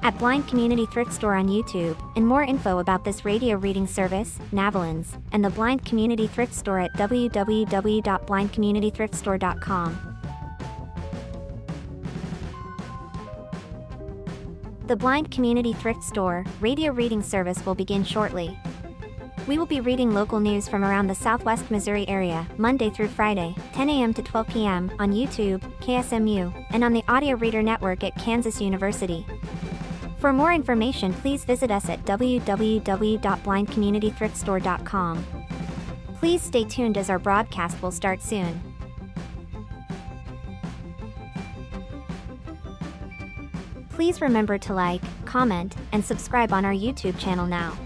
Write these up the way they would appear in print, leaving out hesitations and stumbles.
at Blind Community Thrift Store on YouTube, and more info about this radio reading service, Navalins, and the Blind Community Thrift Store at www.blindcommunitythriftstore.com. The Blind Community Thrift Store radio reading service will begin shortly. We will be reading local news from around the Southwest Missouri area, Monday through Friday, 10 a.m. to 12 p.m. on YouTube, KSMU, and on the Audio Reader Network at Kansas University. For more information, please visit us at www.blindcommunitythriftstore.com. Please stay tuned as our broadcast will start soon. Please remember to like, comment, and subscribe on our YouTube channel now.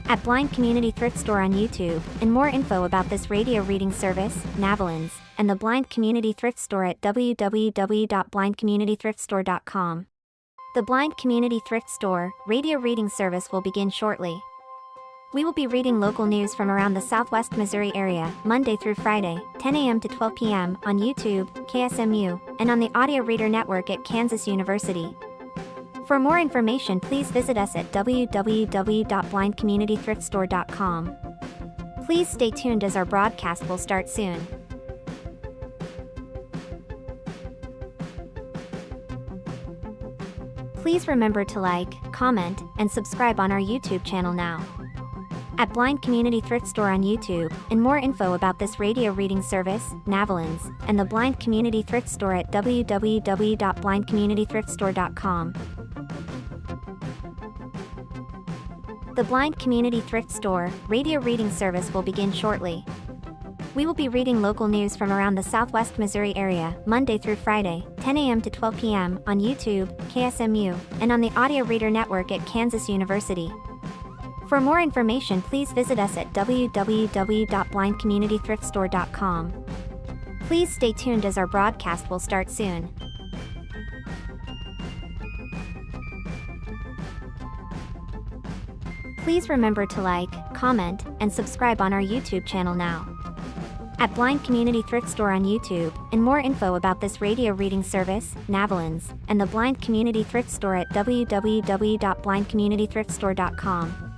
At Blind Community Thrift Store on YouTube, and more info about this radio reading service, Navalins, and the Blind Community Thrift Store at www.blindcommunitythriftstore.com. The Blind Community Thrift Store radio reading service will begin shortly. We will be reading local news from around the Southwest Missouri area, Monday through Friday, 10 a.m. to 12 p.m. on YouTube, KSMU, and on the Audio Reader Network at Kansas University. For more information, please visit us at www.blindcommunitythriftstore.com. Please stay tuned as our broadcast will start soon. Please remember to like, comment, and subscribe on our YouTube channel now. At Blind Community Thrift Store on YouTube, and more info about this radio reading service, Navalins, and the Blind Community Thrift Store at www.blindcommunitythriftstore.com. The Blind Community Thrift Store radio reading service will begin shortly. We will be reading local news from around the Southwest Missouri area, Monday through Friday, 10 a.m. to 12 p.m. on YouTube, KSMU, and on the Audio Reader Network at Kansas University. For more information, please visit us at www.blindcommunitythriftstore.com. Please stay tuned as our broadcast will start soon. Please remember to like, comment, and subscribe on our YouTube channel now. At Blind Community Thrift Store on YouTube, and more info about this radio reading service, Navalins, and the Blind Community Thrift Store at www.blindcommunitythriftstore.com.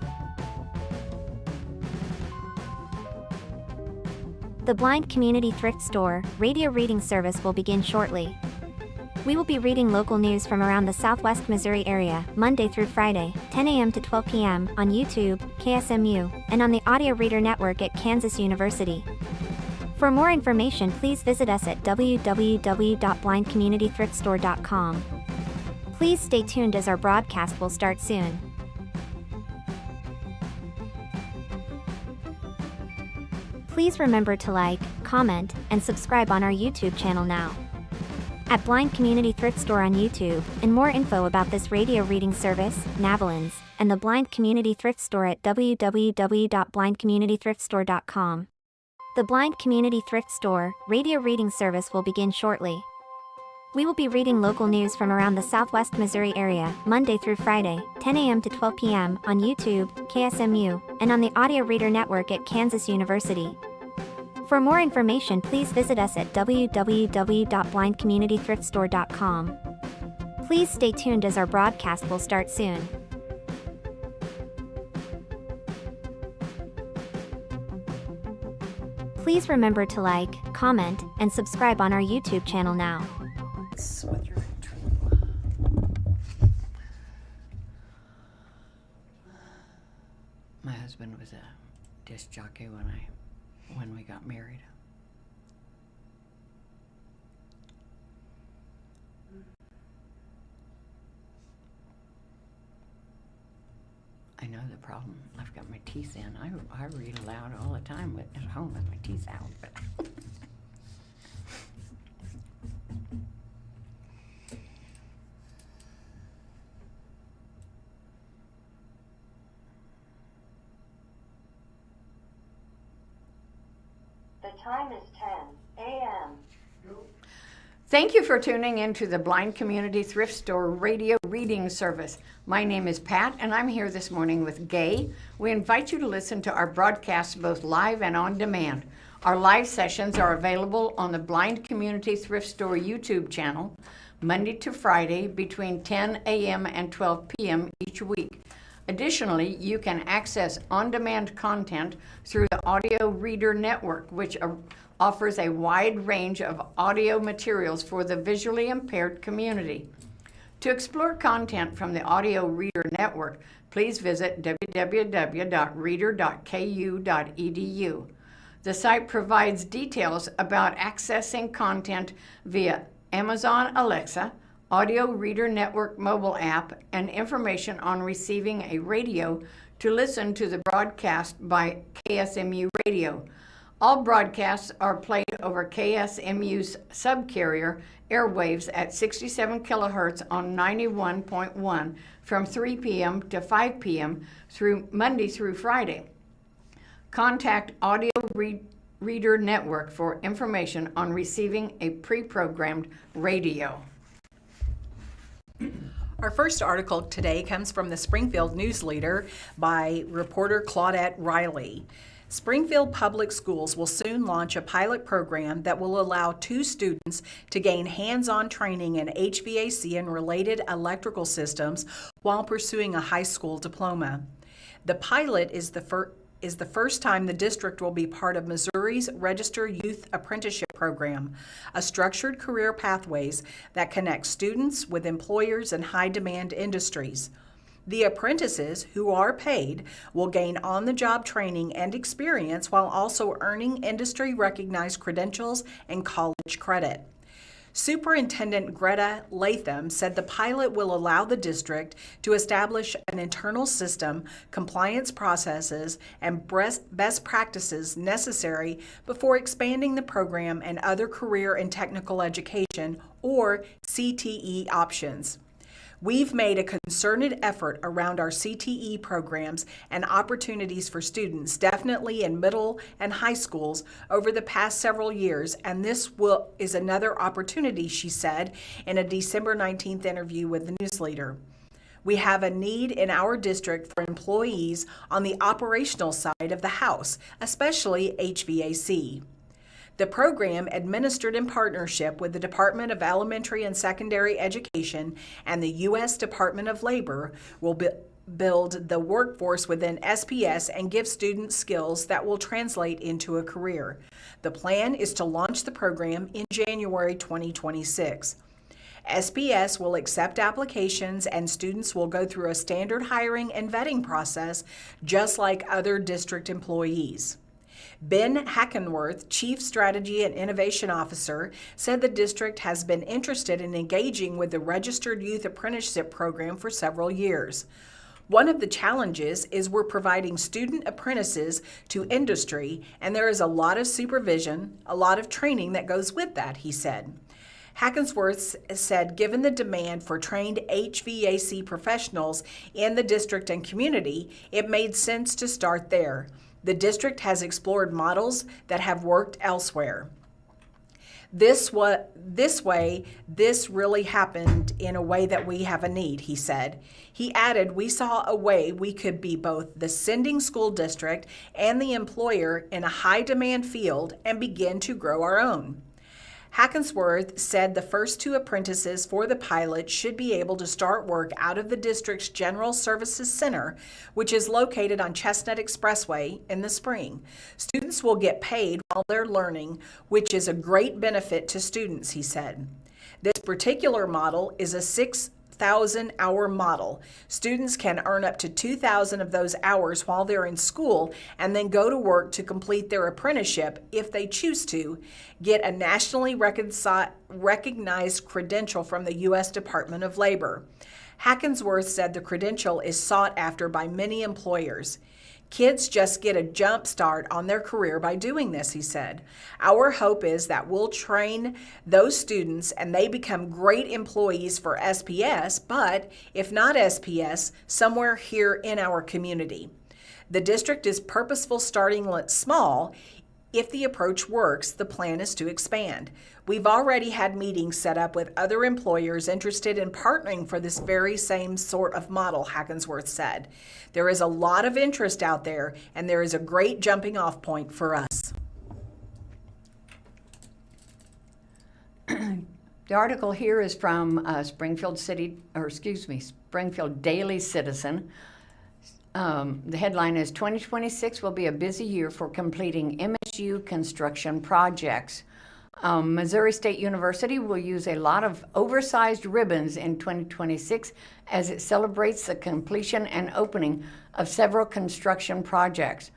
The Blind Community Thrift Store radio reading service will begin shortly. We will be reading local news from around the Southwest Missouri area, Monday through Friday, 10 a.m. to 12 p.m. on YouTube, KSMU, and on the Audio Reader Network at Kansas University. For more information, please visit us at www.blindcommunitythriftstore.com. Please stay tuned as our broadcast will start soon. Please remember to like, comment, and subscribe on our YouTube channel now. At Blind Community Thrift Store on YouTube, and more info about this radio reading service, Navalins, and the Blind Community Thrift Store at www.blindcommunitythriftstore.com. The Blind Community Thrift Store radio reading service will begin shortly. We will be reading local news from around the Southwest Missouri area, Monday through Friday, 10 a.m. to 12 p.m. on YouTube, KSMU, and on the Audio Reader Network at Kansas University. For more information, please visit us at www.blindcommunitythriftstore.com. Please stay tuned as our broadcast will start soon. Please remember to like, comment, and subscribe on our YouTube channel now. My husband was a disc jockey when we got married. I know the problem. I've got my teeth in. I read aloud all the time at home with my teeth out, but The time is 10 a.m. Thank you for tuning in to the Blind Community Thrift Store radio reading service. My name is Pat, and I'm here this morning with Gay. We invite you to listen to our broadcasts both live and on demand. Our live sessions are available on the Blind Community Thrift Store YouTube channel, Monday to Friday between 10 a.m. and 12 p.m. each week. Additionally, you can access on-demand content through the Audio Reader Network, which offers a wide range of audio materials for the visually impaired community. To explore content from the Audio Reader Network, please visit www.reader.ku.edu. The site provides details about accessing content via Amazon Alexa, Audio Reader Network mobile app, and information on receiving a radio to listen to the broadcast by KSMU Radio. All broadcasts are played over KSMU's subcarrier airwaves at 67 kilohertz on 91.1 from 3 p.m. to 5 p.m. through Monday through Friday. Contact Audio Reader Network for information on receiving a pre-programmed radio. Our first article today comes from the Springfield News-Leader by reporter Claudette Riley. Springfield Public Schools will soon launch a pilot program that will allow 2 students to gain hands-on training in HVAC and related electrical systems while pursuing a high school diploma. The pilot is the first time the district will be part of Missouri's Register Youth Apprenticeship Program, a structured career pathways that connects students with employers in high-demand industries. The apprentices, who are paid, will gain on-the-job training and experience while also earning industry-recognized credentials and college credit. Superintendent Greta Latham said the pilot will allow the district to establish an internal system, compliance processes, and best practices necessary before expanding the program and other career and technical education, or CTE, options. We've made a concerted effort around our CTE programs and opportunities for students, definitely in middle and high schools, over the past several years, and this is another opportunity, she said in a December 19th interview with the News-Leader. We have a need in our district for employees on the operational side of the house, especially HVAC. The program, administered in partnership with the Department of Elementary and Secondary Education and the U.S. Department of Labor, will build the workforce within SPS and give students skills that will translate into a career. The plan is to launch the program in January 2026. SPS will accept applications and students will go through a standard hiring and vetting process just like other district employees. Ben Hackenworth, Chief Strategy and Innovation Officer, said the district has been interested in engaging with the Registered Youth Apprenticeship Program for several years. One of the challenges is we're providing student apprentices to industry, and there is a lot of supervision, a lot of training that goes with that, he said. Hackensworth said given the demand for trained HVAC professionals in the district and community, it made sense to start there. The district has explored models that have worked elsewhere. This really happened in a way that we have a need, he said. He added, we saw a way we could be both the sending school district and the employer in a high-demand field and begin to grow our own. Hackensworth said the first 2 apprentices for the pilot should be able to start work out of the district's General Services Center, which is located on Chestnut Expressway, in the spring. Students will get paid while they're learning, which is a great benefit to students, he said. This particular model is a 6,000-hour model. Students can earn up to 2,000 of those hours while they're in school and then go to work to complete their apprenticeship if they choose to, get a nationally recognized credential from the U.S. Department of Labor. Hackensworth said the credential is sought after by many employers. Kids just get a jump start on their career by doing this, he said. Our hope is that we'll train those students and they become great employees for SPS, but if not SPS, somewhere here in our community. The district is purposeful starting small. If the approach works, the plan is to expand. We've already had meetings set up with other employers interested in partnering for this very same sort of model, Hackensworth said. There is a lot of interest out there, and there is a great jumping off point for us. The article here is from Springfield Daily Citizen. The headline is 2026 will be a busy year for completing MSU construction projects. Missouri State University will use a lot of oversized ribbons in 2026 as it celebrates the completion and opening of several construction projects.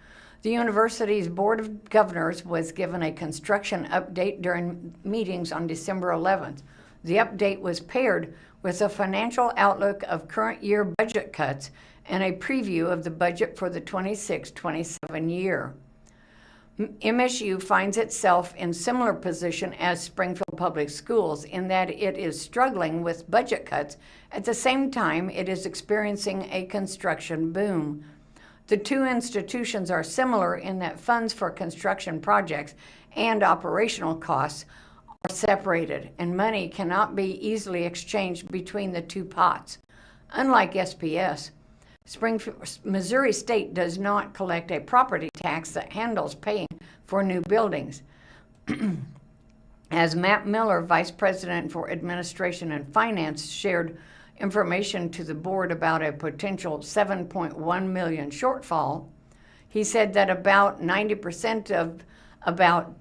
The university's Board of Governors was given a construction update during meetings on December 11th. The update was paired with a financial outlook of current year budget cuts and a preview of the budget for the 26-27 year. MSU finds itself in similar position as Springfield Public Schools in that it is struggling with budget cuts. At the same time, it is experiencing a construction boom. The two institutions are similar in that funds for construction projects and operational costs are separated, and money cannot be easily exchanged between the two pots. Unlike SPS, Missouri State does not collect a property tax that handles paying for new buildings. As Matt Miller, Vice President for Administration and Finance, shared information to the board about a potential $7.1 million shortfall, he said that about 90% of about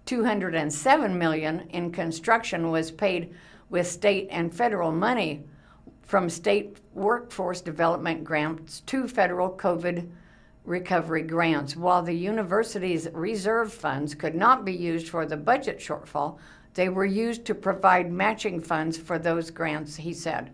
$207 million in construction was paid with state and federal money, from state workforce development grants to federal COVID recovery grants. While the university's reserve funds could not be used for the budget shortfall, they were used to provide matching funds for those grants, he said.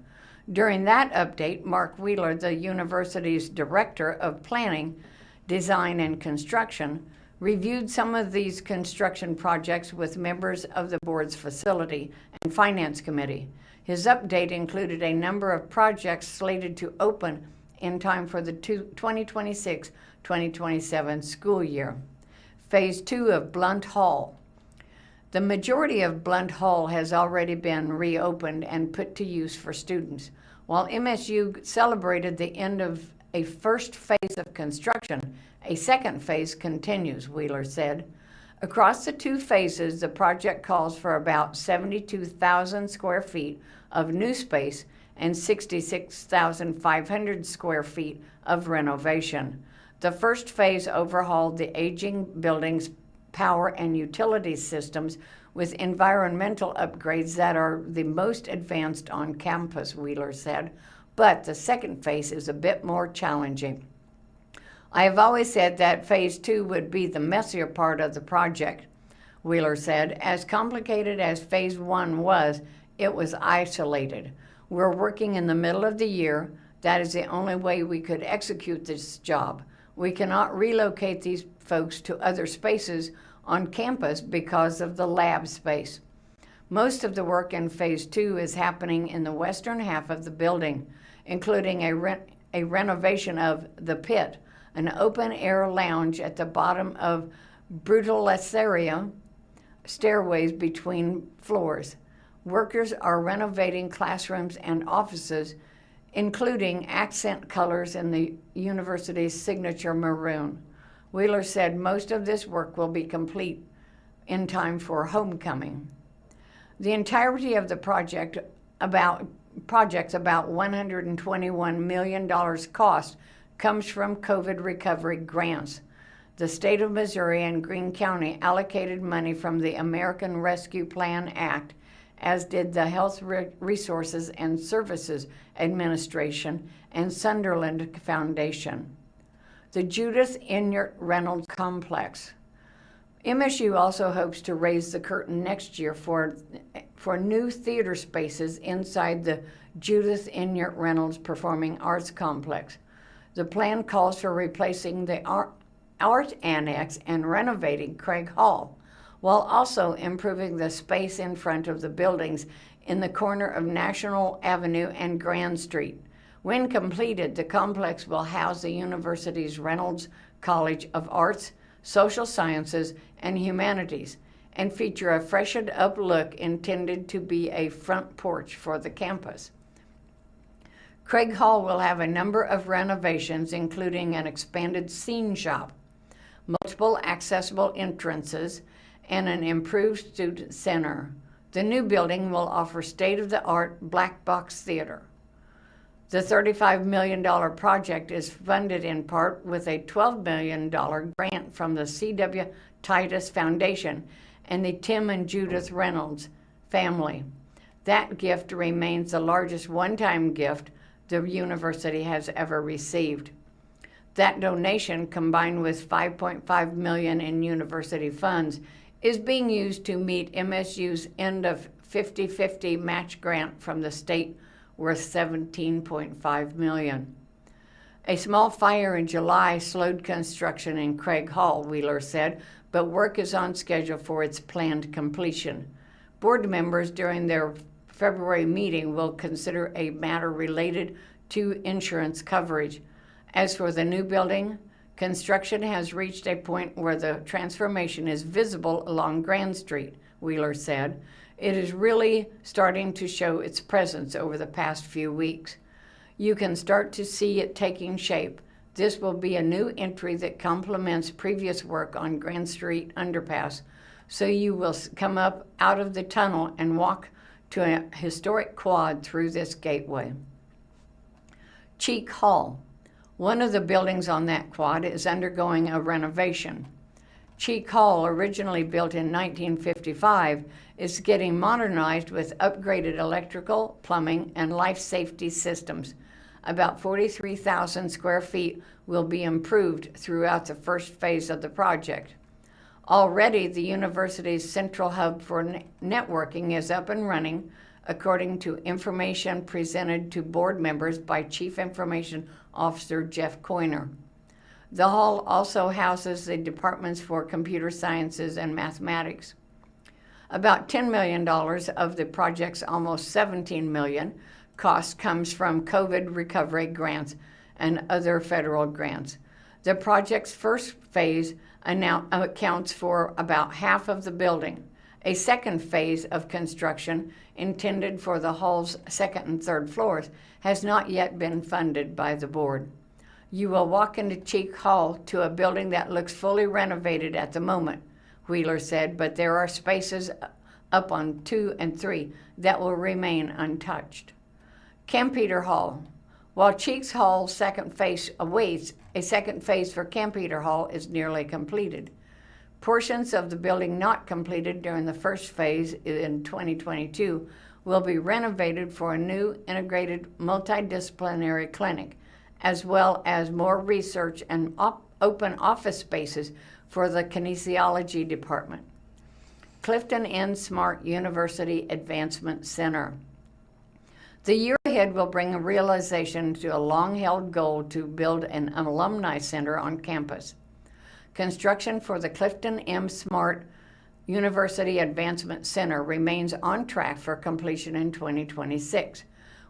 During that update, Mark Wheeler, the university's Director of Planning, Design, and Construction, reviewed some of these construction projects with members of the board's Facility and Finance Committee. His update included a number of projects slated to open in time for the 2026-2027 school year. Phase 2 of Blunt Hall. The majority of Blunt Hall has already been reopened and put to use for students. While MSU celebrated the end of a first phase of construction, a second phase continues, Wheeler said. Across the two phases, the project calls for about 72,000 square feet of new space and 66,500 square feet of renovation. The first phase overhauled the aging building's power and utility systems with environmental upgrades that are the most advanced on campus, Wheeler said, but the second phase is a bit more challenging. I have always said that phase 2 would be the messier part of the project, Wheeler said. As complicated as phase 1 was, it was isolated. We're working in the middle of the year. That is the only way we could execute this job. We cannot relocate these folks to other spaces on campus because of the lab space. Most of the work in phase 2 is happening in the western half of the building, including a renovation of the pit, an open-air lounge at the bottom of brutalisaria stairways between floors. Workers are renovating classrooms and offices, including accent colors in the university's signature maroon. Wheeler said most of this work will be complete in time for homecoming. The entirety of the project's about $121 million cost comes from COVID recovery grants. The state of Missouri and Greene County allocated money from the American Rescue Plan Act, as did the Health Resources and Services Administration and Sunderland Foundation. The Judith Enyart Reynolds Complex. MSU also hopes to raise the curtain next year for new theater spaces inside the Judith Enyart Reynolds Performing Arts Complex. The plan calls for replacing the Art Annex and renovating Craig Hall, while also improving the space in front of the buildings in the corner of National Avenue and Grand Street. When completed, the complex will house the university's Reynolds College of Arts, Social Sciences, and Humanities, and feature a freshened-up look intended to be a front porch for the campus. Craig Hall will have a number of renovations, including an expanded scene shop, multiple accessible entrances, and an improved student center. The new building will offer state-of-the-art black box theater. The $35 million project is funded in part with a $12 million grant from the C.W. Titus Foundation and the Tim and Judith Reynolds family. That gift remains the largest one-time gift the university has ever received. That donation, combined with $5.5 million in university funds, is being used to meet MSU's end of 50-50 match grant from the state worth $17.5 million. A small fire in July slowed construction in Craig Hall, Wheeler said, but work is on schedule for its planned completion. Board members during their February meeting will consider a matter related to insurance coverage. As for the new building, construction has reached a point where the transformation is visible along Grand Street, Wheeler said. It is really starting to show its presence over the past few weeks. You can start to see it taking shape. This will be a new entry that complements previous work on Grand Street underpass, so you will come up out of the tunnel and walk to a historic quad through this gateway. Cheek Hall. One of the buildings on that quad is undergoing a renovation. Cheek Hall, originally built in 1955, is getting modernized with upgraded electrical, plumbing, and life safety systems. About 43,000 square feet will be improved throughout the first phase of the project. Already, the university's central hub for networking is up and running, according to information presented to board members by Chief Information Officer Jeff Coyner. The hall also houses the departments for computer sciences and mathematics. About $10 million of the project's almost $17 million cost comes from COVID recovery grants and other federal grants. The project's first phase accounts for about half of the building. A second phase of construction, intended for the hall's second and third floors, has not yet been funded by the board. You will walk into Cheek Hall to a building that looks fully renovated at the moment, Wheeler said, but there are spaces up on 2 and 3 that will remain untouched. Campeter Hall. While Cheeks Hall's second phase awaits, a second phase for Campeter Hall is nearly completed. Portions of the building not completed during the first phase in 2022 will be renovated for a new integrated multidisciplinary clinic, as well as more research and open office spaces for the kinesiology department. Clifton N. Smart University Advancement Center. The year ahead will bring a realization to a long-held goal to build an alumni center on campus. Construction for the Clifton M. Smart University Advancement Center remains on track for completion in 2026.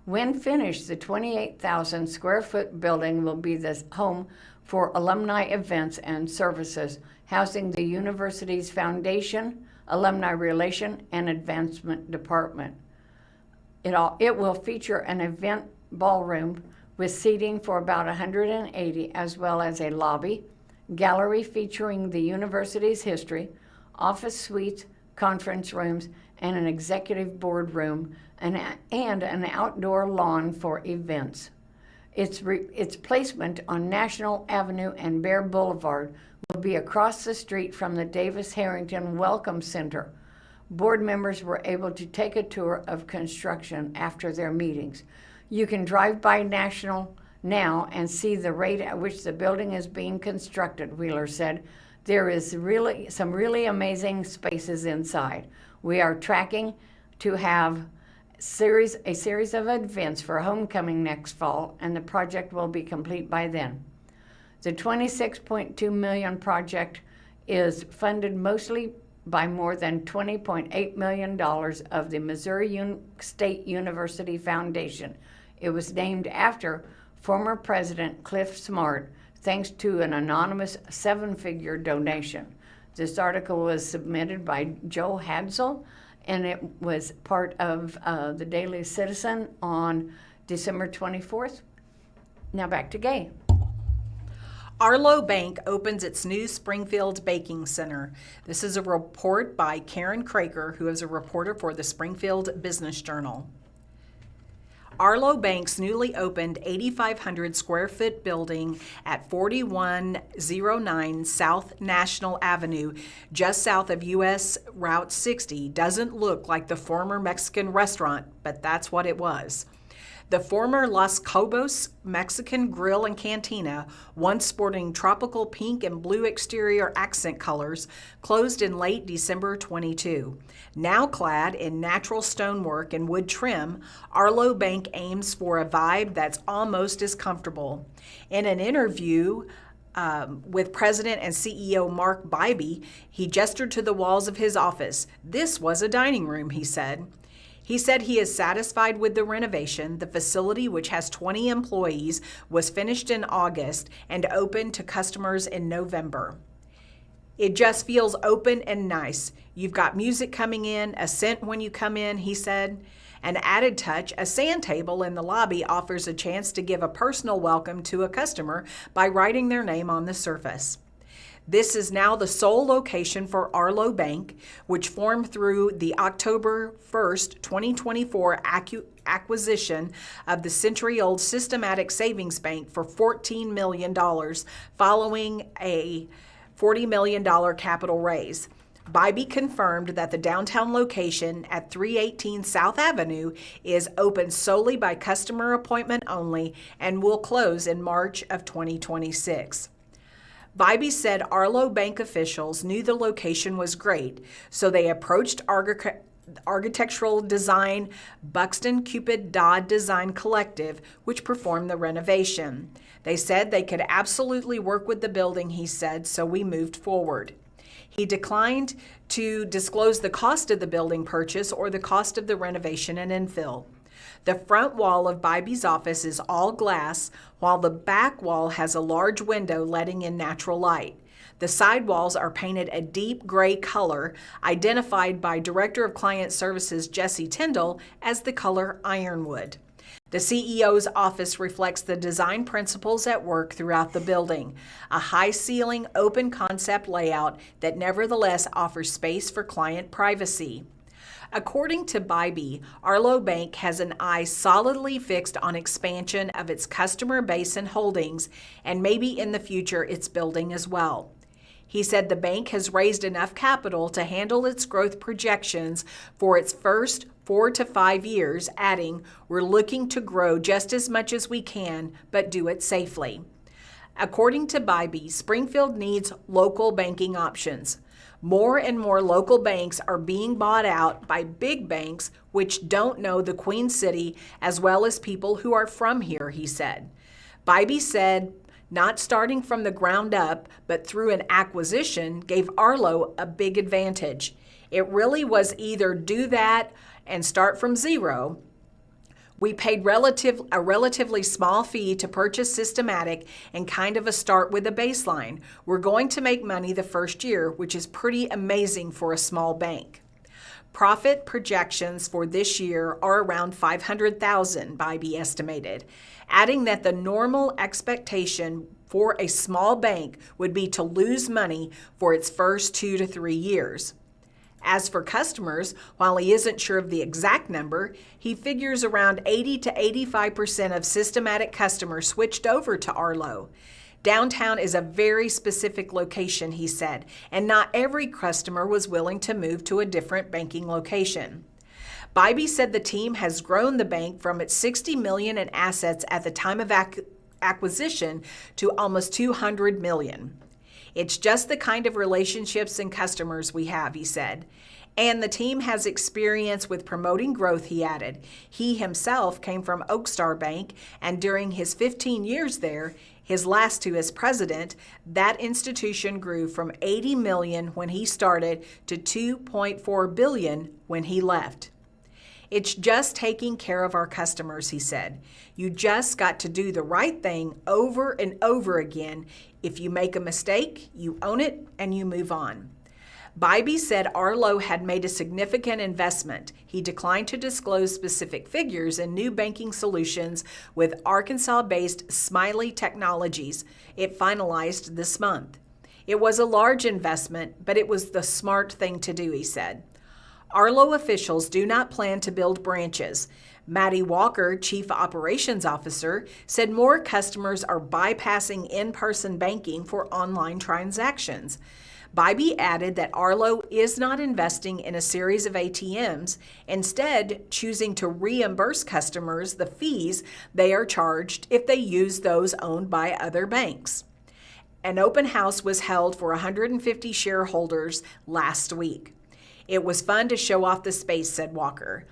When finished, the 28,000 square foot building will be the home for alumni events and services, housing the university's foundation, alumni relation, and advancement department. It will feature an event ballroom with seating for about 180, as well as a lobby, gallery featuring the university's history, office suites, conference rooms, and an executive board room, and an outdoor lawn for events. Its placement on National Avenue and Bear Boulevard will be across the street from the Davis Harrington Welcome Center. Board members were able to take a tour of construction after their meetings. You can drive by National now and see the rate at which the building is being constructed, Wheeler said. There is some really amazing spaces inside. We are tracking to have a series of events for homecoming next fall, and the project will be complete by then. The $26.2 million project is funded mostly by more than $20.8 million of the Missouri State University Foundation. It was named after former President Cliff Smart, thanks to an anonymous 7-figure donation. This article was submitted by Joe Hadsel, and it was part of the Daily Citizen on December 24th. Now back to Gay. Arlo Bank opens its new Springfield Baking Center. This is a report by Karen Kraker, who is a reporter for the Springfield Business Journal. Arlo Bank's newly opened 8,500 square foot building at 4109 South National Avenue, just south of US Route 60, doesn't look like the former Mexican restaurant, but that's what it was. The former Las Cobos Mexican Grill and Cantina, once sporting tropical pink and blue exterior accent colors, closed in late December 22. Now clad in natural stonework and wood trim, Arlo Bank aims for a vibe that's almost as comfortable. In an interview with President and CEO Mark Bybee, he gestured to the walls of his office. "This was a dining room," he said. He said he is satisfied with the renovation. The facility, which has 20 employees, was finished in August and opened to customers in November. "It just feels open and nice. You've got music coming in, a scent when you come in," he said. An added touch, a sand table in the lobby offers a chance to give a personal welcome to a customer by writing their name on the surface. This is now the sole location for Arlo Bank, which formed through the October 1st, 2024 acquisition of the century-old Systematic Savings Bank for $14 million following a $40 million capital raise. Bybee confirmed that the downtown location at 318 South Avenue is open solely by customer appointment only and will close in March of 2026. Bybee said Arlo Bank officials knew the location was great, so they approached architectural design Buxton Cupid Dodd Design Collective, which performed the renovation. They said they could absolutely work with the building, he said, so we moved forward. He declined to disclose the cost of the building purchase or the cost of the renovation and infill. The front wall of Bybee's office is all glass, while the back wall has a large window letting in natural light. The side walls are painted a deep gray color, identified by Director of Client Services Jesse Tyndall as the color ironwood. The CEO's office reflects the design principles at work throughout the building, a high-ceiling, open-concept layout that nevertheless offers space for client privacy. According to Bybee, Arlo Bank has an eye solidly fixed on expansion of its customer base and holdings, and maybe in the future its building as well. He said the bank has raised enough capital to handle its growth projections for its first 4 to 5 years, adding, "We're looking to grow just as much as we can, but do it safely." According to Bybee, Springfield needs local banking options. More and more local banks are being bought out by big banks which don't know the Queen City as well as people who are from here, he said. Bybee said not starting from the ground up, but through an acquisition gave Arlo a big advantage. It really was either do that and start from zero. We paid a relatively small fee to purchase Systematic and kind of a start with a baseline. We're going to make money the first year, which is pretty amazing for a small bank. Profit projections for this year are around $500,000, Bybee estimated, adding that the normal expectation for a small bank would be to lose money for its first 2 to 3 years. As for customers, while he isn't sure of the exact number, he figures around 80 to 85% of Systematic customers switched over to Arlo. Downtown is a very specific location, he said, and not every customer was willing to move to a different banking location. Bybee said the team has grown the bank from its $60 million in assets at the time of acquisition to almost $200 million. It's just the kind of relationships and customers we have, he said. And the team has experience with promoting growth, he added. He himself came from Oakstar Bank, and during his 15 years there, his last 2 as president, that institution grew from $80 million when he started to $2.4 billion when he left. It's just taking care of our customers, he said. You just got to do the right thing over and over again. If you make a mistake, you own it and you move on. Bybee said Arlo had made a significant investment. He declined to disclose specific figures in new banking solutions with Arkansas-based Smiley Technologies it finalized this month. It was a large investment, but it was the smart thing to do, he said. Arlo officials do not plan to build branches. Maddie Walker, Chief Operations Officer, said more customers are bypassing in-person banking for online transactions. Bybee added that Arlo is not investing in a series of ATMs, instead choosing to reimburse customers the fees they are charged if they use those owned by other banks. An open house was held for 150 shareholders last week. It was fun to show off the space, said Walker.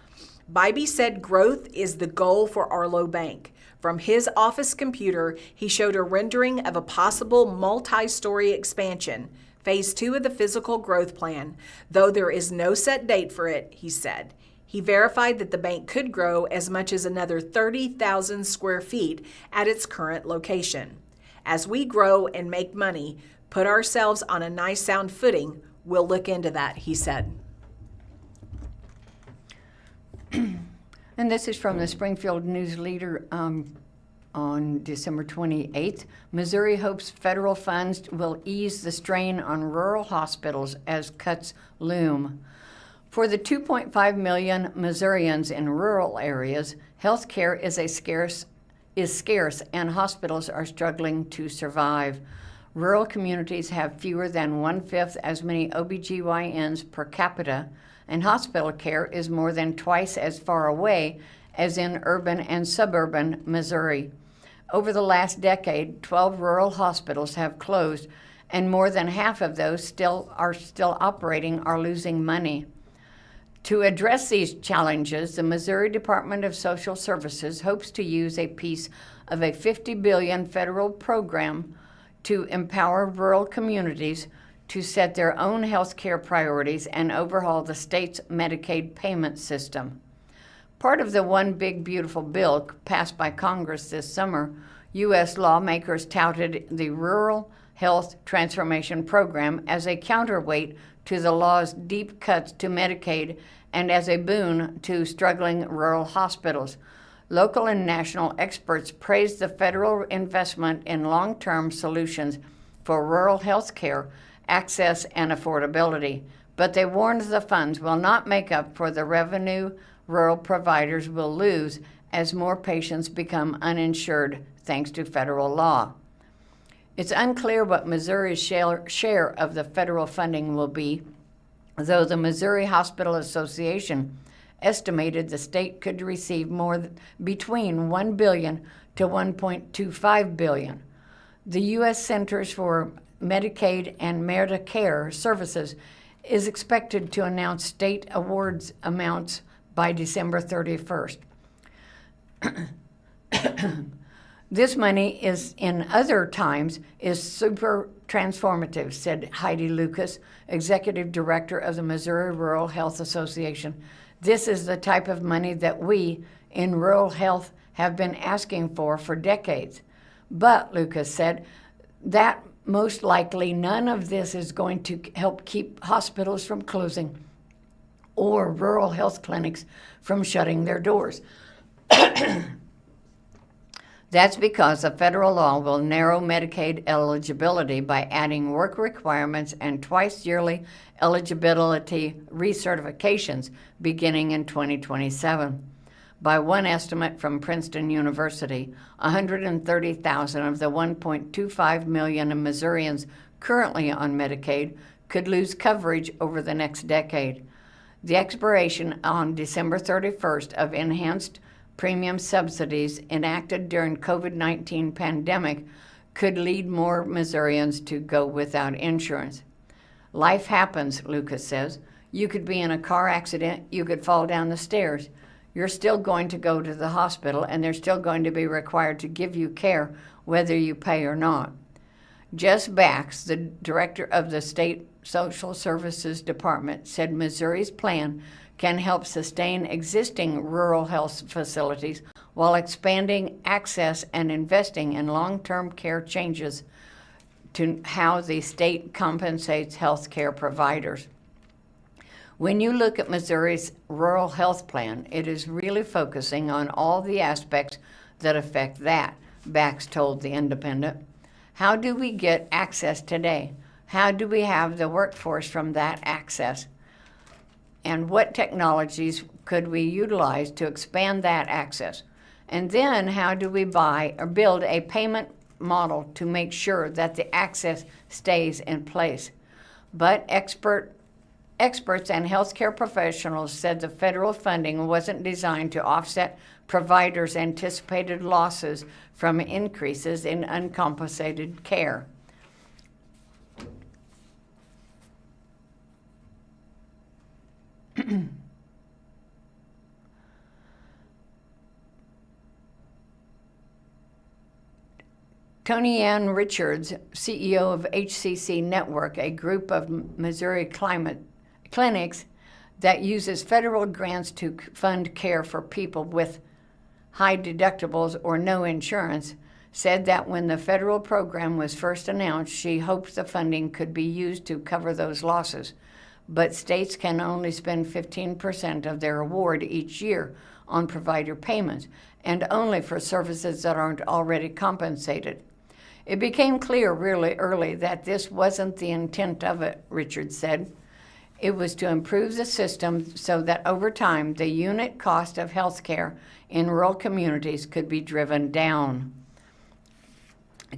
Bybee said growth is the goal for Arlo Bank. From his office computer, he showed a rendering of a possible multi-story expansion, phase 2 of the physical growth plan, though there is no set date for it, he said. He verified that the bank could grow as much as another 30,000 square feet at its current location. As we grow and make money, put ourselves on a nice sound footing, we'll look into that, he said. And this is from the Springfield News-Leader on December 28th. Missouri hopes federal funds will ease the strain on rural hospitals as cuts loom. For the 2.5 million Missourians in rural areas, health care is scarce and hospitals are struggling to survive. Rural communities have fewer than 1/5 as many OBGYNs per capita, and hospital care is more than twice as far away as in urban and suburban Missouri. Over the last decade, 12 rural hospitals have closed, and more than half of those are still operating or losing money. To address these challenges, the Missouri Department of Social Services hopes to use a piece of a $50 billion federal program to empower rural communities to set their own health care priorities and overhaul the state's Medicaid payment system. Part of the One Big Beautiful Bill passed by Congress this summer, U.S. lawmakers touted the Rural Health Transformation Program as a counterweight to the law's deep cuts to Medicaid and as a boon to struggling rural hospitals. Local and national experts praised the federal investment in long-term solutions for rural health care, access, and affordability, but they warned the funds will not make up for the revenue rural providers will lose as more patients become uninsured thanks to federal law. It's unclear what Missouri's share of the federal funding will be, though the Missouri Hospital Association estimated the state could receive between $1 billion to $1.25 billion. The U.S. Centers for Medicaid and Medicare Services is expected to announce state awards amounts by December 31st. This money is, in other times, is super transformative, said Heidi Lucas, Executive Director of the Missouri Rural Health Association. This is the type of money that we, in rural health, have been asking for decades. But, Lucas said, that most likely none of this is going to help keep hospitals from closing or rural health clinics from shutting their doors. That's because the federal law will narrow Medicaid eligibility by adding work requirements and twice-yearly eligibility recertifications beginning in 2027. By one estimate from Princeton University, 130,000 of the 1.25 million Missourians currently on Medicaid could lose coverage over the next decade. The expiration on December 31st of enhanced premium subsidies enacted during COVID-19 pandemic could lead more Missourians to go without insurance. Life happens, Lucas says. You could be in a car accident, you could fall down the stairs. You're still going to go to the hospital, and they're still going to be required to give you care whether you pay or not. Jess Bax, the director of the State Social Services Department, said Missouri's plan can help sustain existing rural health facilities while expanding access and investing in long-term care changes to how the state compensates health care providers. When you look at Missouri's rural health plan, it is really focusing on all the aspects that affect that, Bax told The Independent. How do we get access today? How do we have the workforce from that access? And what technologies could we utilize to expand that access? And then how do we buy or build a payment model to make sure that the access stays in place? But experts and healthcare professionals said the federal funding wasn't designed to offset providers' anticipated losses from increases in uncompensated care. Tony Ann Richards, CEO of HCC Network, a group of Missouri climate clinics that uses federal grants to fund care for people with high deductibles or no insurance, said that when the federal program was first announced, she hoped the funding could be used to cover those losses. But states can only spend 15% of their award each year on provider payments, and only for services that aren't already compensated. It became clear really early that this wasn't the intent of it, Richard said. It was to improve the system so that over time the unit cost of health care in rural communities could be driven down.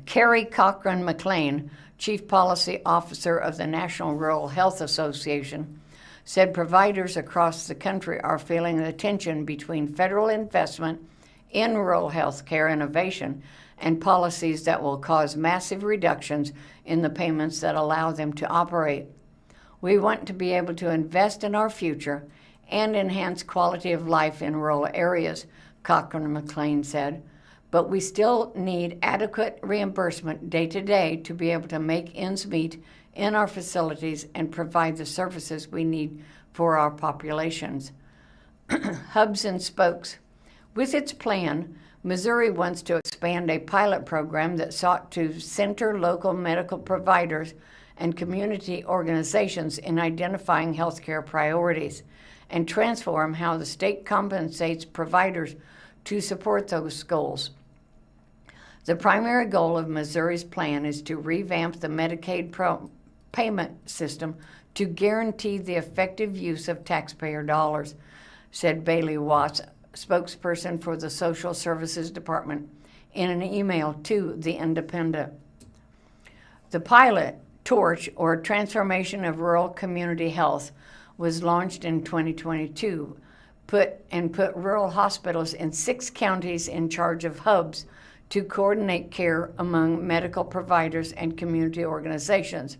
Carrie Cochran McLean, Chief Policy Officer of the National Rural Health Association, said providers across the country are feeling the tension between federal investment in rural health care innovation and policies that will cause massive reductions in the payments that allow them to operate. We want to be able to invest in our future and enhance quality of life in rural areas, Cochran McLean said, but we still need adequate reimbursement day to day to be able to make ends meet in our facilities and provide the services we need for our populations. Hubs and spokes. With its plan, Missouri wants to expand a pilot program that sought to center local medical providers and community organizations in identifying healthcare priorities and transform how the state compensates providers to support those goals. The primary goal of Missouri's plan is to revamp the Medicaid payment system to guarantee the effective use of taxpayer dollars, said Bailey Watts, spokesperson for the Social Services Department, in an email to The Independent. The pilot, TORCH, or Transformation of Rural Community Health, was launched in 2022, put rural hospitals in 6 counties in charge of hubs to coordinate care among medical providers and community organizations.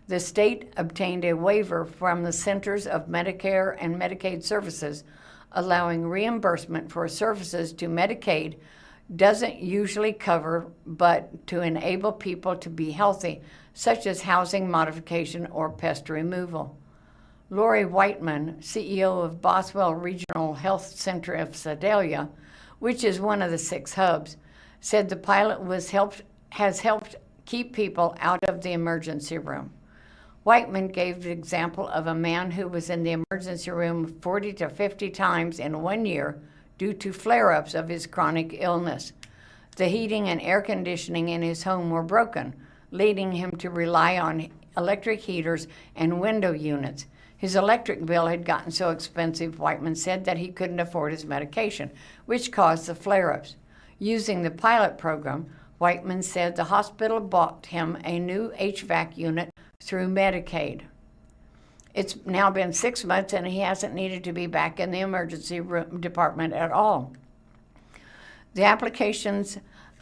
The state obtained a waiver from the Centers of Medicare and Medicaid Services, allowing reimbursement for services to Medicaid doesn't usually cover, but to enable people to be healthy, such as housing modification or pest removal. Lori Whiteman, CEO of Boswell Regional Health Center of Sedalia, which is one of the 6 hubs, said the pilot has helped keep people out of the emergency room. Whiteman gave the example of a man who was in the emergency room 40 to 50 times in 1 year due to flare-ups of his chronic illness. The heating and air conditioning in his home were broken, leading him to rely on electric heaters and window units. His electric bill had gotten so expensive, Whiteman said, that he couldn't afford his medication, which caused the flare-ups. Using the pilot program, Whiteman said the hospital bought him a new HVAC unit through Medicaid. It's now been 6 months and he hasn't needed to be back in the emergency room department at all. The applications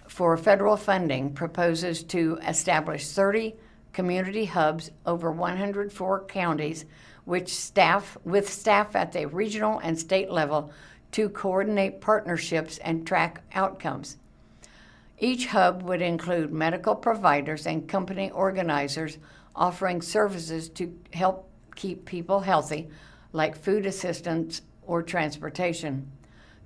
for federal funding proposes to establish 30 community hubs over 104 counties with staff at the regional and state level to coordinate partnerships and track outcomes. Each hub would include medical providers and company organizers offering services to help keep people healthy, like food assistance or transportation.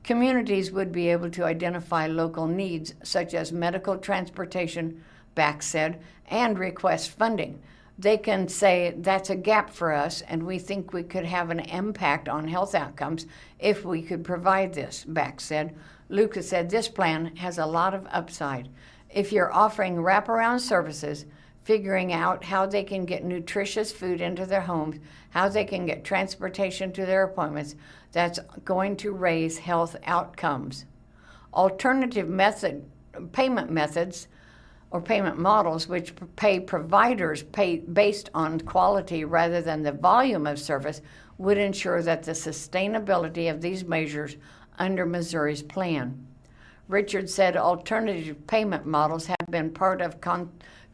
Communities would be able to identify local needs such as medical transportation, Bax said, and request funding. They can say that's a gap for us, and we think we could have an impact on health outcomes if we could provide this, Bax said. Lucas said this plan has a lot of upside. If you're offering wraparound services, figuring out how they can get nutritious food into their homes, how they can get transportation to their appointments, that's going to raise health outcomes. Alternative payment methods or payment models which pay providers based on quality rather than the volume of service would ensure that the sustainability of these measures under Missouri's plan. Richard said alternative payment models have been part of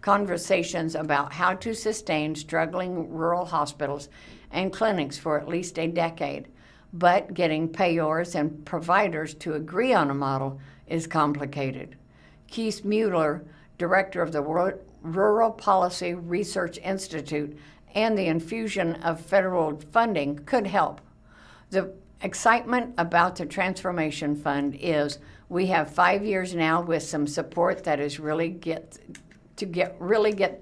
conversations about how to sustain struggling rural hospitals and clinics for at least a decade, but getting payors and providers to agree on a model is complicated. Keith Mueller, director of the Rural Policy Research Institute, and the infusion of federal funding could help. The excitement about the Transformation Fund is we have 5 years now with some support that is really get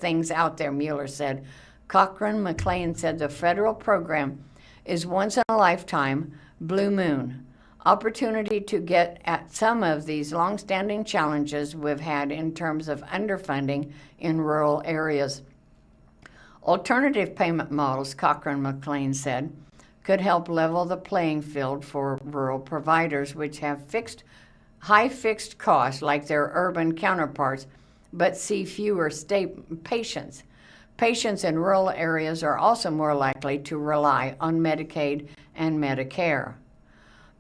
things out there, Mueller said. Cochran McLean said the federal program is once in a lifetime blue moon. Opportunity to get at some of these longstanding challenges we've had in terms of underfunding in rural areas. Alternative payment models, Cochran McLean said, could help level the playing field for rural providers which have high fixed costs like their urban counterparts but see fewer patients. Patients in rural areas are also more likely to rely on Medicaid and Medicare.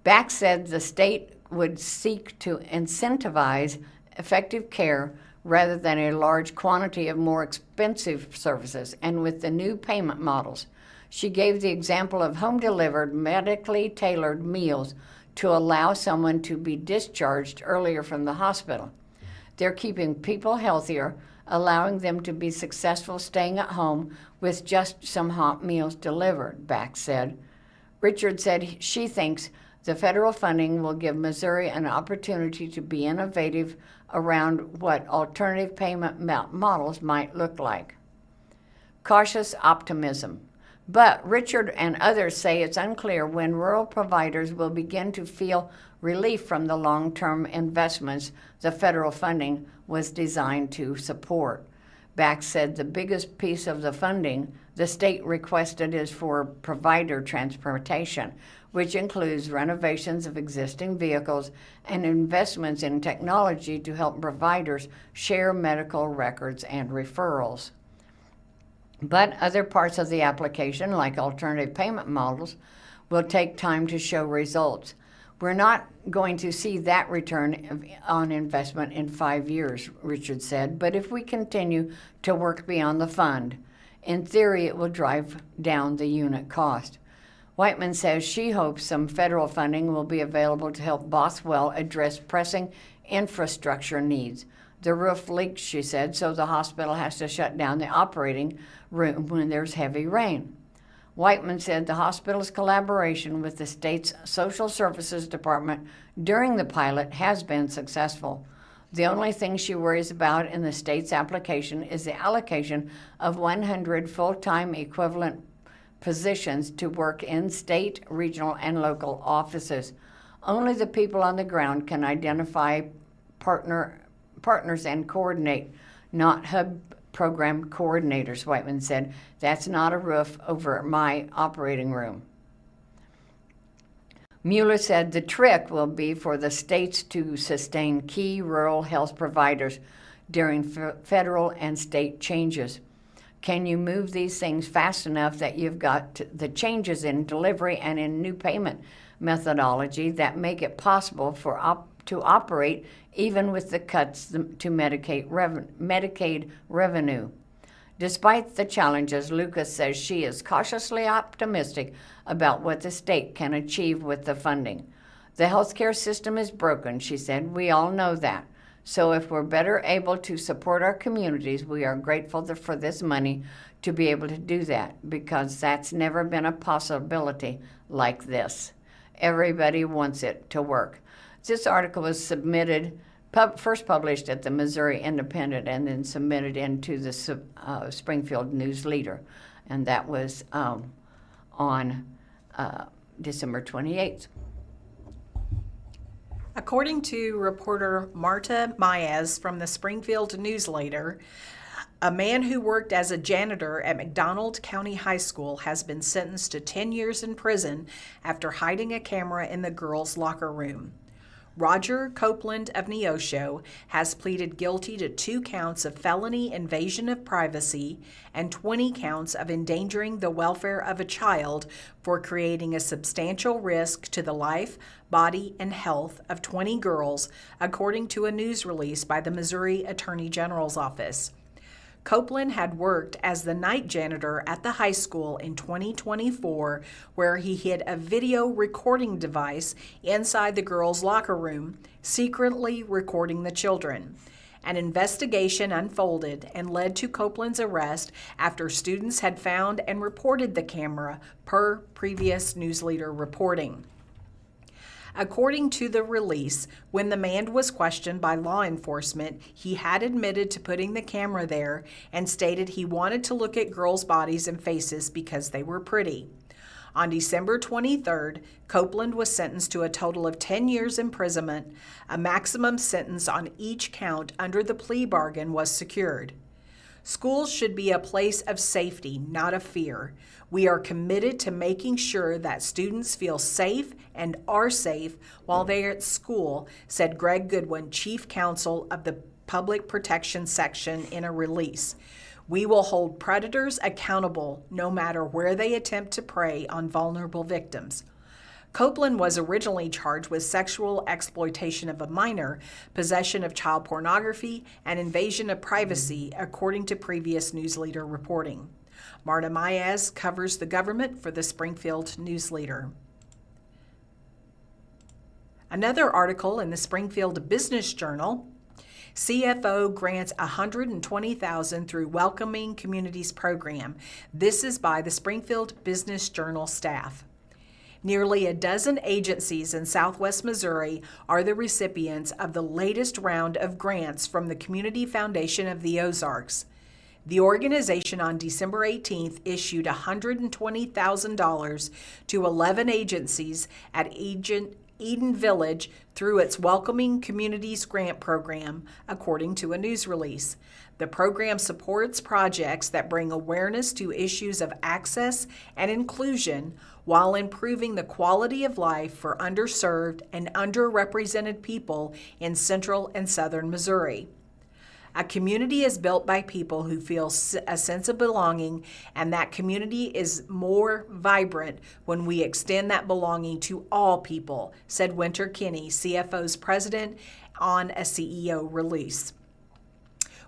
Bax said the state would seek to incentivize effective care rather than a large quantity of more expensive services, and with the new payment models. She gave the example of home-delivered, medically tailored meals to allow someone to be discharged earlier from the hospital. They're keeping people healthier, allowing them to be successful staying at home with just some hot meals delivered, Bax said. Richard said she thinks the federal funding will give Missouri an opportunity to be innovative around what alternative payment models might look like. Cautious optimism. But Richard and others say it's unclear when rural providers will begin to feel relief from the long-term investments the federal funding was designed to support. Bax said the biggest piece of the funding the state requested is for provider transportation, which includes renovations of existing vehicles and investments in technology to help providers share medical records and referrals. But other parts of the application, like alternative payment models, will take time to show results. We're not going to see that return on investment in 5 years, Richard said, but if we continue to work beyond the fund, in theory it will drive down the unit cost. Whiteman says she hopes some federal funding will be available to help Bothwell address pressing infrastructure needs. The roof leaks, she said, so the hospital has to shut down the operating room when there's heavy rain. Whiteman said the hospital's collaboration with the state's Social Services Department during the pilot has been successful. The only thing she worries about in the state's application is the allocation of 100 full-time equivalent positions to work in state, regional, and local offices. Only the people on the ground can identify partners and coordinate, not hub program coordinators, Whiteman said. That's not a roof over my operating room. Mueller said the trick will be for the states to sustain key rural health providers during federal and state changes. Can you move these things fast enough that you've got the changes in delivery and in new payment methodology that make it possible to operate even with the cuts to Medicaid revenue? Despite the challenges, Lucas says she is cautiously optimistic about what the state can achieve with the funding. The healthcare system is broken, she said. We all know that. So if we're better able to support our communities, we are grateful for this money to be able to do that, because that's never been a possibility like this. Everybody wants it to work. This article was submitted first published at the Missouri Independent and then submitted into the Springfield News-Leader. And that was on December 28th. According to reporter Marta Maez from the Springfield News-Leader, a man who worked as a janitor at McDonald County High School has been sentenced to 10 years in prison after hiding a camera in the girls' locker room. Roger Copeland of Neosho has pleaded guilty to 2 counts of felony invasion of privacy and 20 counts of endangering the welfare of a child for creating a substantial risk to the life, body, and health of 20 girls, according to a news release by the Missouri Attorney General's office. Copeland had worked as the night janitor at the high school in 2024, where he hid a video recording device inside the girls' locker room, secretly recording the children. An investigation unfolded and led to Copeland's arrest after students had found and reported the camera, per previous News-Leader reporting. According to the release, when the man was questioned by law enforcement, he had admitted to putting the camera there and stated he wanted to look at girls' bodies and faces because they were pretty. On December 23rd, Copeland was sentenced to a total of 10 years imprisonment. A maximum sentence on each count under the plea bargain was secured. Schools should be a place of safety, not of fear. We are committed to making sure that students feel safe and are safe while they are at school, said Greg Goodwin, Chief Counsel of the Public Protection Section, in a release. We will hold predators accountable no matter where they attempt to prey on vulnerable victims. Copeland was originally charged with sexual exploitation of a minor, possession of child pornography, and invasion of privacy, according to previous News-Leader reporting. Marta Maez covers the government for the Springfield News-Leader. Another article in the Springfield Business Journal: CFO grants $120,000 through Welcoming Communities program. This is by the Springfield Business Journal staff. Nearly a dozen agencies in Southwest Missouri are the recipients of the latest round of grants from the Community Foundation of the Ozarks. The organization on December 18th issued $120,000 to 11 agencies at Eden Village through its Welcoming Communities Grant Program, according to a news release. The program supports projects that bring awareness to issues of access and inclusion while improving the quality of life for underserved and underrepresented people in central and southern Missouri. A community is built by people who feel a sense of belonging, and that community is more vibrant when we extend that belonging to all people, said Winter Kinney, CFO's president, on a CEO release.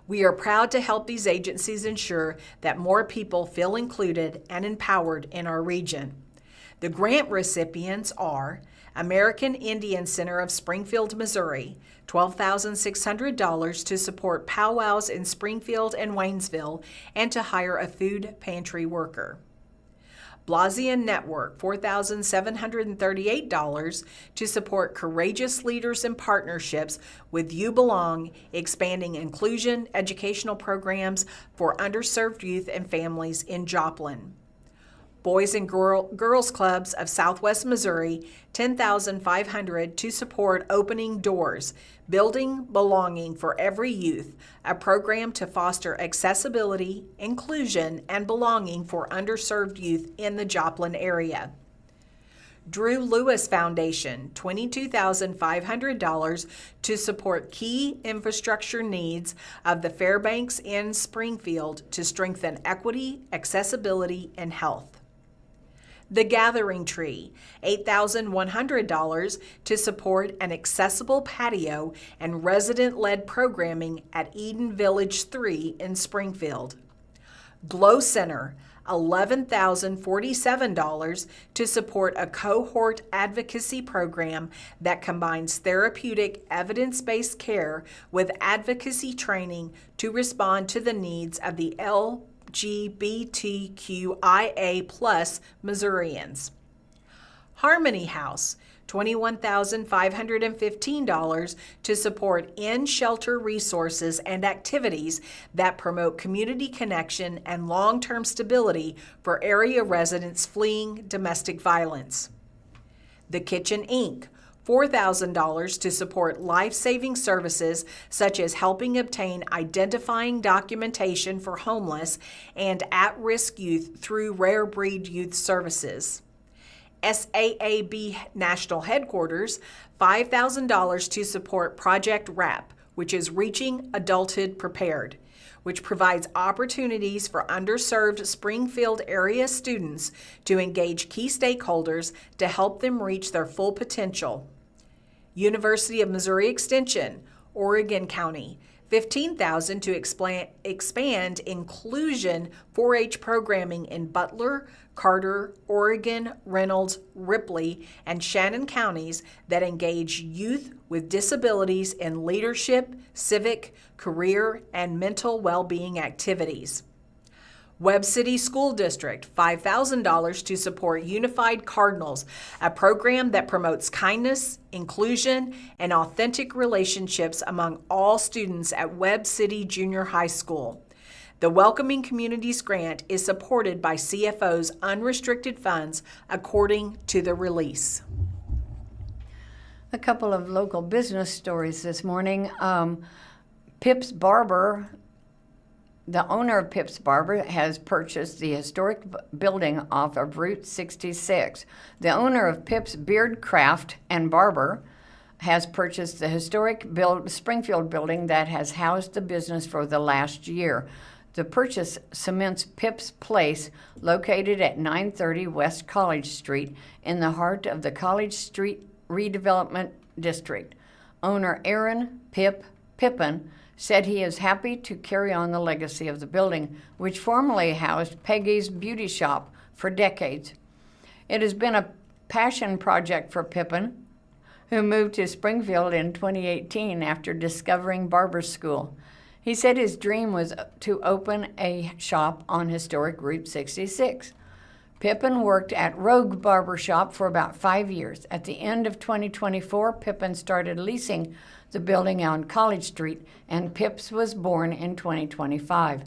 We are proud to help these agencies ensure that more people feel included and empowered in our region. The grant recipients are American Indian Center of Springfield, Missouri, $12,600 to support powwows in Springfield and Waynesville and to hire a food pantry worker. Blasian Network, $4,738 to support courageous leaders and partnerships with You Belong, expanding inclusion educational programs for underserved youth and families in Joplin. Boys and Girls Clubs of Southwest Missouri, $10,500 to support Opening Doors, Building Belonging for Every Youth, a program to foster accessibility, inclusion, and belonging for underserved youth in the Joplin area. Drew Lewis Foundation, $22,500 to support key infrastructure needs of the Fairbanks and Springfield to strengthen equity, accessibility, and health. The Gathering Tree, $8,100 to support an accessible patio and resident-led programming at Eden Village 3 in Springfield. Glow Center, $11,047 to support a cohort advocacy program that combines therapeutic evidence-based care with advocacy training to respond to the needs of the LGBTQIA+ Missourians. Harmony House, $21,515 to support in-shelter resources and activities that promote community connection and long-term stability for area residents fleeing domestic violence. The Kitchen, Inc., $4,000 to support life-saving services such as helping obtain identifying documentation for homeless and at-risk youth through Rare Breed Youth Services. SAAB National Headquarters, $5,000 to support Project WRAP, which is Reaching Adulthood Prepared, which provides opportunities for underserved Springfield area students to engage key stakeholders to help them reach their full potential. University of Missouri Extension, Oregon County, $15,000 to expand inclusion 4-H programming in Butler, Carter, Oregon, Reynolds, Ripley, and Shannon counties that engage youth with disabilities in leadership, civic, career, and mental well-being activities. Webb City School District, $5,000 to support Unified Cardinals, a program that promotes kindness, inclusion, and authentic relationships among all students at Webb City Junior High School. The Welcoming Communities Grant is supported by CFO's unrestricted funds according to the release. A couple of local business stories this morning. Pips Barber, the owner of Pips Barber, has purchased the historic building off of Route 66. The owner of Pips Beard Craft and Barber has purchased the historic Springfield building that has housed the business for the last year. The purchase cements Pips Place, located at 930 West College Street, in the heart of the College Street Redevelopment District. Owner Aaron Pippin said he is happy to carry on the legacy of the building, which formerly housed Peggy's Beauty Shop for decades. It has been a passion project for Pippin, who moved to Springfield in 2018 after discovering barber school. He said his dream was to open a shop on historic Route 66. Pippin worked at Rogue Barber Shop for about 5 years. At the end of 2024, Pippin started leasing the building on College Street, and Pips was born in 2025.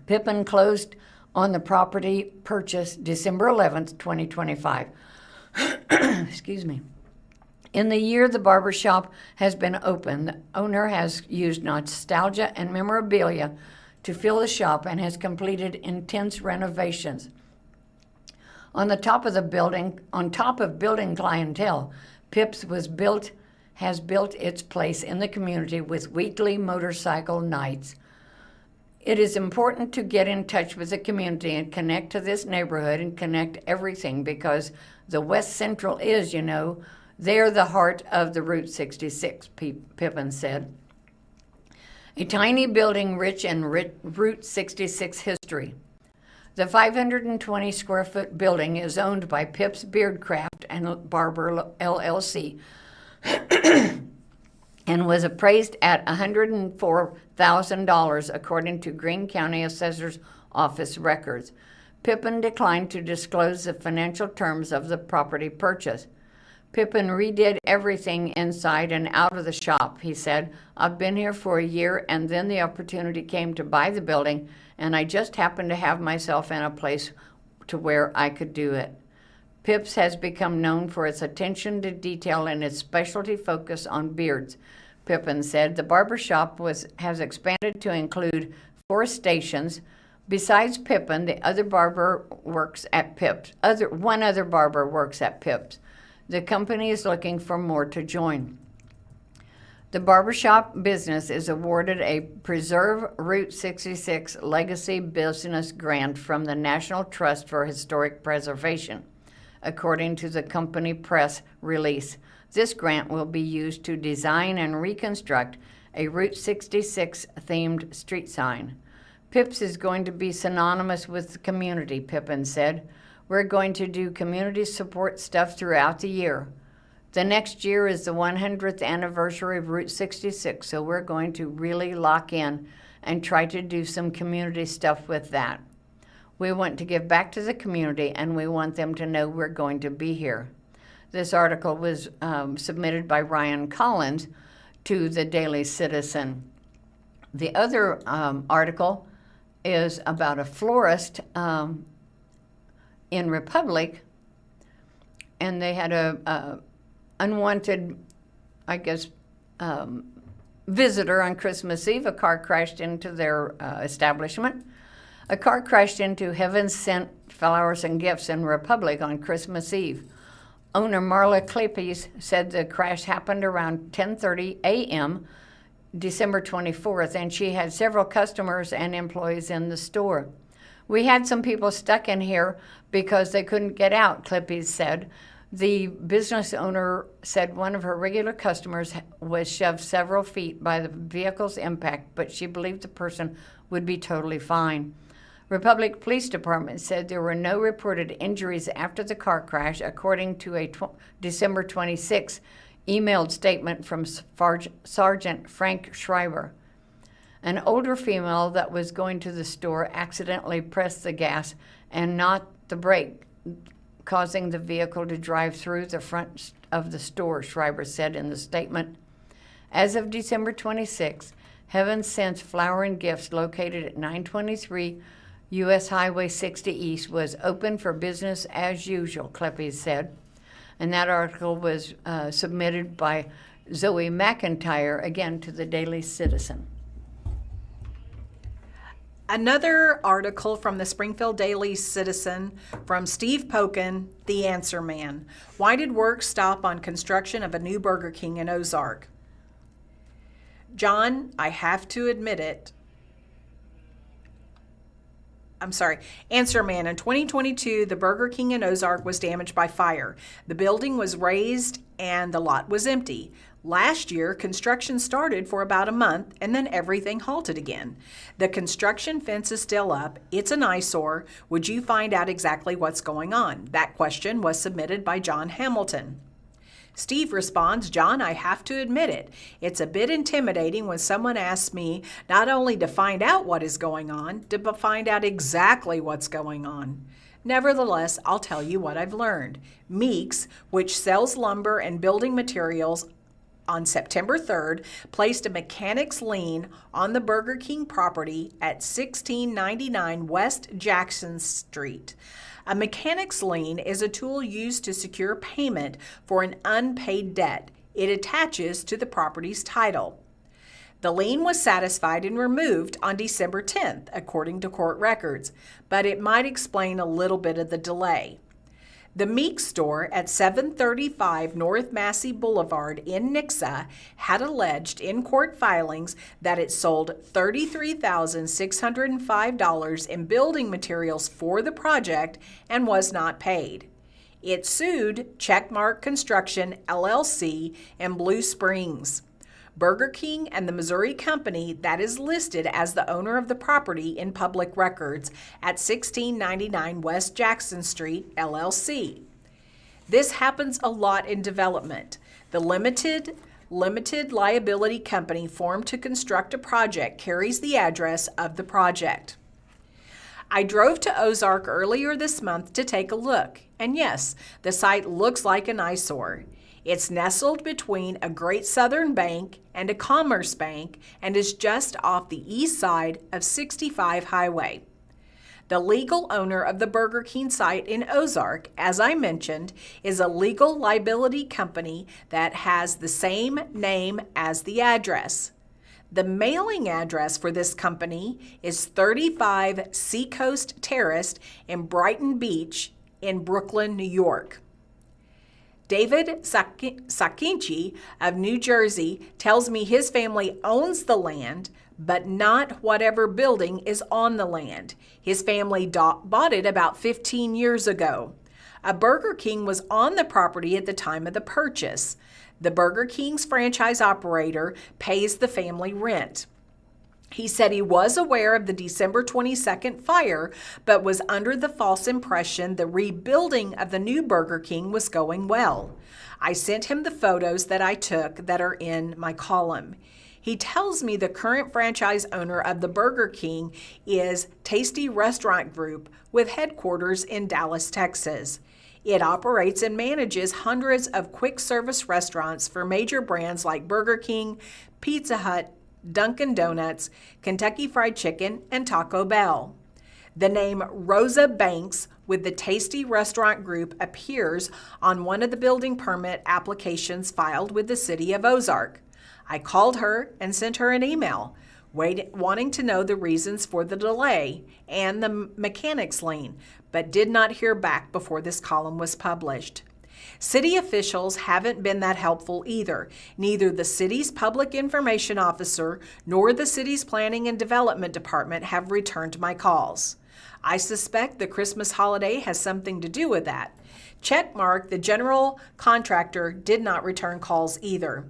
Pippin closed on the property purchase December 11th, 2025. Excuse me. In the year the barber shop has been open, the owner has used nostalgia and memorabilia to fill the shop and has completed intense renovations. On top of building clientele, Pips has built its place in the community with weekly motorcycle nights. It is important to get in touch with the community and connect to this neighborhood and connect everything, because the West Central is, they're the heart of the Route 66, Pippin said. A tiny building rich in Route 66 history. The 520 square foot building is owned by Pips Beardcraft and Barber LLC and was appraised at $104,000 according to Greene County Assessor's Office records. Pippin declined to disclose the financial terms of the property purchase. Pippin redid everything inside and out of the shop, he said. I've been here for a year, and then the opportunity came to buy the building, and I just happened to have myself in a place to where I could do it. Pips has become known for its attention to detail and its specialty focus on beards, Pippin said. The barber shop has expanded to include 4 stations. Besides Pippin, one other barber works at Pips. The company is looking for more to join. The barbershop business is awarded a Preserve Route 66 Legacy Business Grant from the National Trust for Historic Preservation, according to the company press release. This grant will be used to design and reconstruct a Route 66 themed street sign. Pips is going to be synonymous with the community, Pippin said. We're going to do community support stuff throughout the year. The next year is the 100th anniversary of Route 66, so we're going to really lock in and try to do some community stuff with that. We want to give back to the community, and we want them to know we're going to be here. This article was submitted by Ryan Collins to the Daily Citizen. The other article is about a florist in Republic, and they had a unwanted, I guess, visitor on Christmas Eve. A car crashed into their establishment. A car crashed into Heaven Sent Flowers and Gifts in Republic on Christmas Eve. Owner Marla Klippies said the crash happened around 10:30 a.m. December 24th, and she had several customers and employees in the store. We had some people stuck in here because they couldn't get out, Klippies said. The business owner said one of her regular customers was shoved several feet by the vehicle's impact, but she believed the person would be totally fine. Republic Police Department said there were no reported injuries after the car crash, according to a December 26 emailed statement from Sergeant Frank Schreiber. An older female that was going to the store accidentally pressed the gas and not the brake, causing the vehicle to drive through the front of the store, Schreiber said in the statement. As of December 26, Heaven Sent Flower and Gifts, located at 923 U.S. Highway 60 East, was open for business as usual, Klippies said. And that article was submitted by Zoe McIntyre, again to the Daily Citizen. Another article from the Springfield Daily Citizen from Steve Pokin, The Answer Man. Why did work stop on construction of a new Burger King in Ozark? John, I have to admit it. Answer Man. In 2022, the Burger King in Ozark was damaged by fire. The building was razed and the lot was empty. Last year, construction started for about a month and then everything halted again. The construction fence is still up. It's an eyesore. Would you find out exactly what's going on? That question was submitted by John Hamilton. Steve responds, John, I have to admit it. It's a bit intimidating when someone asks me not only to find out what is going on, but find out exactly what's going on. Nevertheless, I'll tell you what I've learned. Meeks, which sells lumber and building materials, on September 3rd, placed a mechanic's lien on the Burger King property at 1699 West Jackson Street. A mechanic's lien is a tool used to secure payment for an unpaid debt. It attaches to the property's title. The lien was satisfied and removed on December 10th, according to court records, but it might explain a little bit of the delay. The Meeks store at 735 North Massey Boulevard in Nixa had alleged in court filings that it sold $33,605 in building materials for the project and was not paid. It sued Checkmark Construction, LLC, in Blue Springs. Burger King and the Missouri company that is listed as the owner of the property in public records at 1699 West Jackson Street, LLC. This happens a lot in development. The limited liability company formed to construct a project carries the address of the project. I drove to Ozark earlier this month to take a look, and yes, the site looks like an eyesore. It's nestled between a Great Southern Bank and a Commerce Bank and is just off the east side of 65 Highway. The legal owner of the Burger King site in Ozark, as I mentioned, is a legal liability company that has the same name as the address. The mailing address for this company is 35 Seacoast Terrace in Brighton Beach in Brooklyn, New York. David Sakinchi of New Jersey tells me his family owns the land, but not whatever building is on the land. His family bought it about 15 years ago. A Burger King was on the property at the time of the purchase. The Burger King's franchise operator pays the family rent. He said he was aware of the December 22nd fire, but was under the false impression the rebuilding of the new Burger King was going well. I sent him the photos that I took that are in my column. He tells me the current franchise owner of the Burger King is Tasty Restaurant Group with headquarters in Dallas, Texas. It operates and manages hundreds of quick service restaurants for major brands like Burger King, Pizza Hut, Dunkin' Donuts, Kentucky Fried Chicken, and Taco Bell. The name Rosa Banks with the Tasty Restaurant Group appears on one of the building permit applications filed with the city of Ozark. I called her and sent her an email, wanting to know the reasons for the delay and the mechanics lien, but did not hear back before this column was published. City officials haven't been that helpful either. Neither the city's public information officer nor the city's planning and development department have returned my calls. I suspect the Christmas holiday has something to do with that. Checkmark, the general contractor, did not return calls either.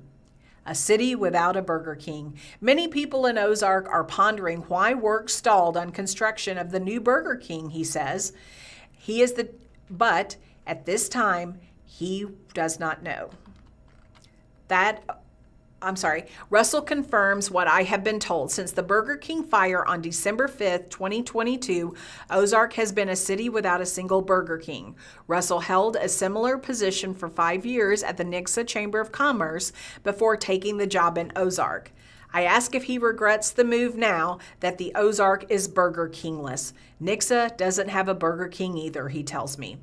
A city without a Burger King. Many people in Ozark are pondering why work stalled on construction of the new Burger King, he says. But at this time, he does not know. Russell confirms what I have been told. Since the Burger King fire on December 5th, 2022, Ozark has been a city without a single Burger King. Russell held a similar position for 5 years at the Nixa Chamber of Commerce before taking the job in Ozark. I ask if he regrets the move now that the Ozark is Burger Kingless. Nixa doesn't have a Burger King either, he tells me.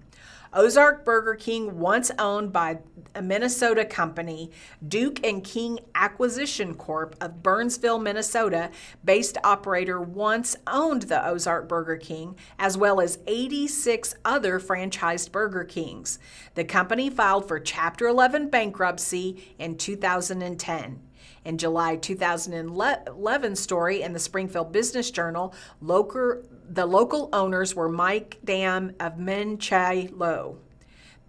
Ozark Burger King, once owned by a Minnesota company, Duke and King Acquisition Corp. Of Burnsville, Minnesota, based operator, once owned the Ozark Burger King, as well as 86 other franchised Burger Kings. The company filed for Chapter 11 bankruptcy in 2010. In July 2011 story in the Springfield Business Journal, the local owners were Mike Dam of Min Chai Lo.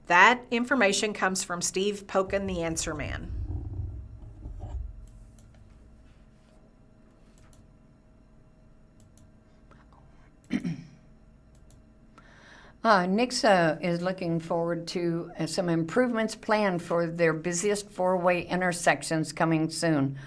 That information comes from Steve Pokin, the Answer Man. Nixa is looking forward to some improvements planned for their busiest four-way intersections coming soon.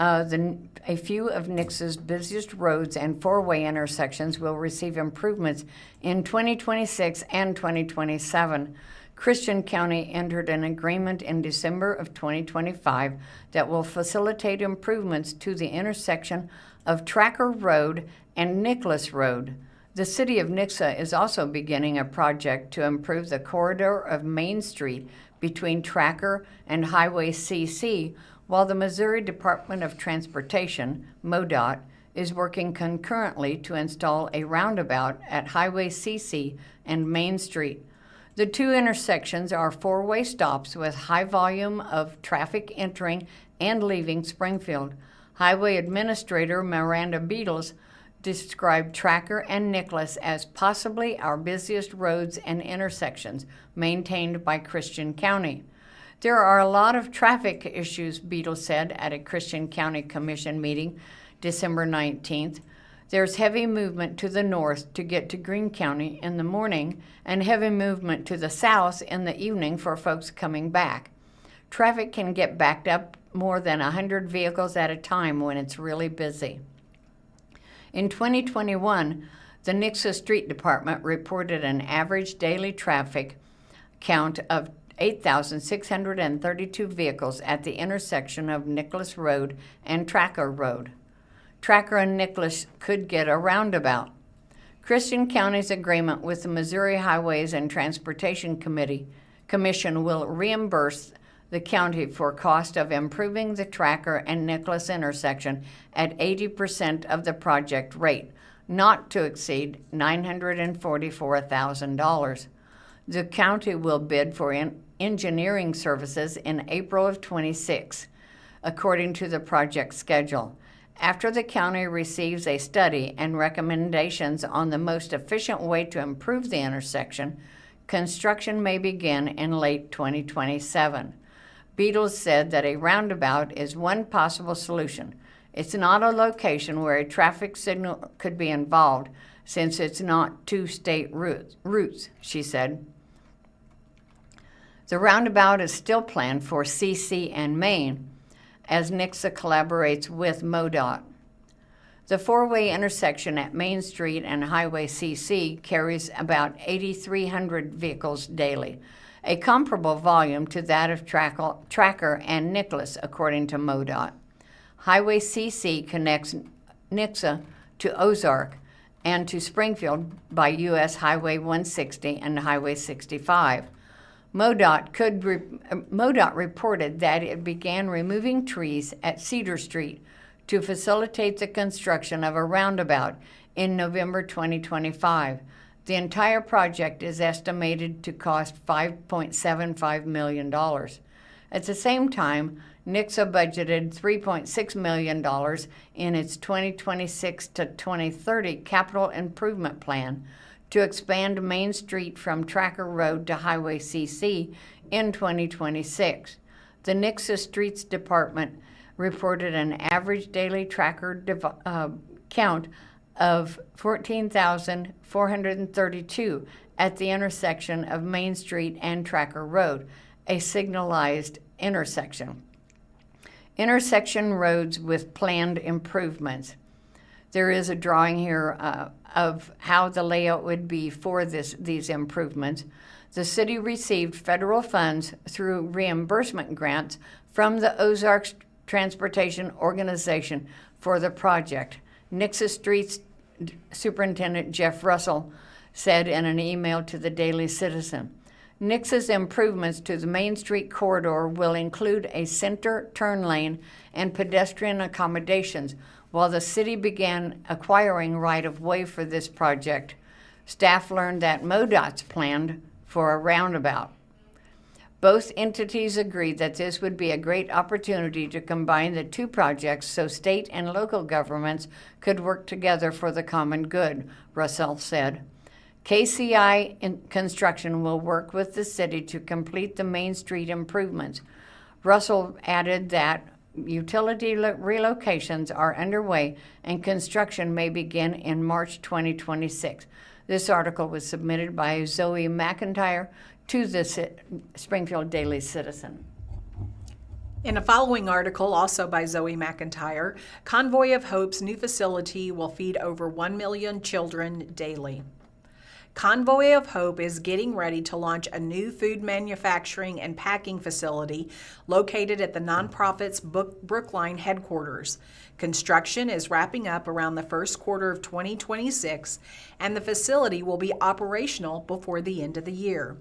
A few of Nixa's busiest roads and four-way intersections will receive improvements in 2026 and 2027. Christian County entered an agreement in December of 2025 that will facilitate improvements to the intersection of Tracker Road and Nicholas Road. The city of Nixa is also beginning a project to improve the corridor of Main Street between Tracker and Highway CC, while the Missouri Department of Transportation, MoDOT, is working concurrently to install a roundabout at Highway CC and Main Street. The two intersections are four-way stops with high volume of traffic entering and leaving Springfield. Highway Administrator Miranda Beatles described Tracker and Nicholas as possibly our busiest roads and intersections maintained by Christian County. There are a lot of traffic issues, Beatles said at a Christian County Commission meeting December 19th. There's heavy movement to the north to get to Greene County in the morning and heavy movement to the south in the evening for folks coming back. Traffic can get backed up more than 100 vehicles at a time when it's really busy. In 2021, the Nixa Street Department reported an average daily traffic count of 8,632 vehicles at the intersection of Nicholas Road and Tracker Road. Tracker and Nicholas could get a roundabout. Christian County's agreement with the Missouri Highways and Transportation Commission will reimburse the county for cost of improving the Tracker and Nicholas intersection at 80% of the project rate, not to exceed $944,000. The county will bid for engineering services in April of 26, according to the project schedule. After the county receives a study and recommendations on the most efficient way to improve the intersection, construction may begin in late 2027. Beatles said that a roundabout is one possible solution. It's not a location where a traffic signal could be involved, since it's not two state routes, she said. The roundabout is still planned for CC and Main, as NICSA collaborates with MoDOT. The four-way intersection at Main Street and Highway CC carries about 8,300 vehicles daily, a comparable volume to that of Tracker and Nicholas, according to MoDOT. Highway CC connects NICSA to Ozarks and to Springfield by U.S. Highway 160 and Highway 65. MoDOT reported that it began removing trees at Cedar Street to facilitate the construction of a roundabout in November 2025. The entire project is estimated to cost $5.75 million. At the same time, NICSA budgeted $3.6 million in its 2026 to 2030 capital improvement plan to expand Main Street from Tracker Road to Highway CC in 2026. The NICSA Streets Department reported an average daily tracker count of 14,432 at the intersection of Main Street and Tracker Road, a signalized intersection. Intersection roads with planned improvements. There is a drawing here of how the layout would be for these improvements. The city received federal funds through reimbursement grants from the Ozarks Transportation Organization for the project. NICSA Streets Superintendent Jeff Russell said in an email to the Daily Citizen. NICSA's improvements to the Main Street corridor will include a center turn lane and pedestrian accommodations. While the city began acquiring right-of-way for this project, staff learned that MoDOT's planned for a roundabout. Both entities agreed that this would be a great opportunity to combine the two projects so state and local governments could work together for the common good, Russell said. KCI Construction will work with the city to complete the Main Street improvements. Russell added that utility relocations are underway and construction may begin in March 2026. This article was submitted by Zoe McIntyre to the Springfield Daily Citizen. In a following article, also by Zoe McIntyre, Convoy of Hope's new facility will feed over 1 million children daily. Convoy of Hope is getting ready to launch a new food manufacturing and packing facility located at the nonprofit's Brookline headquarters. Construction is wrapping up around the first quarter of 2026, and the facility will be operational before the end of the year.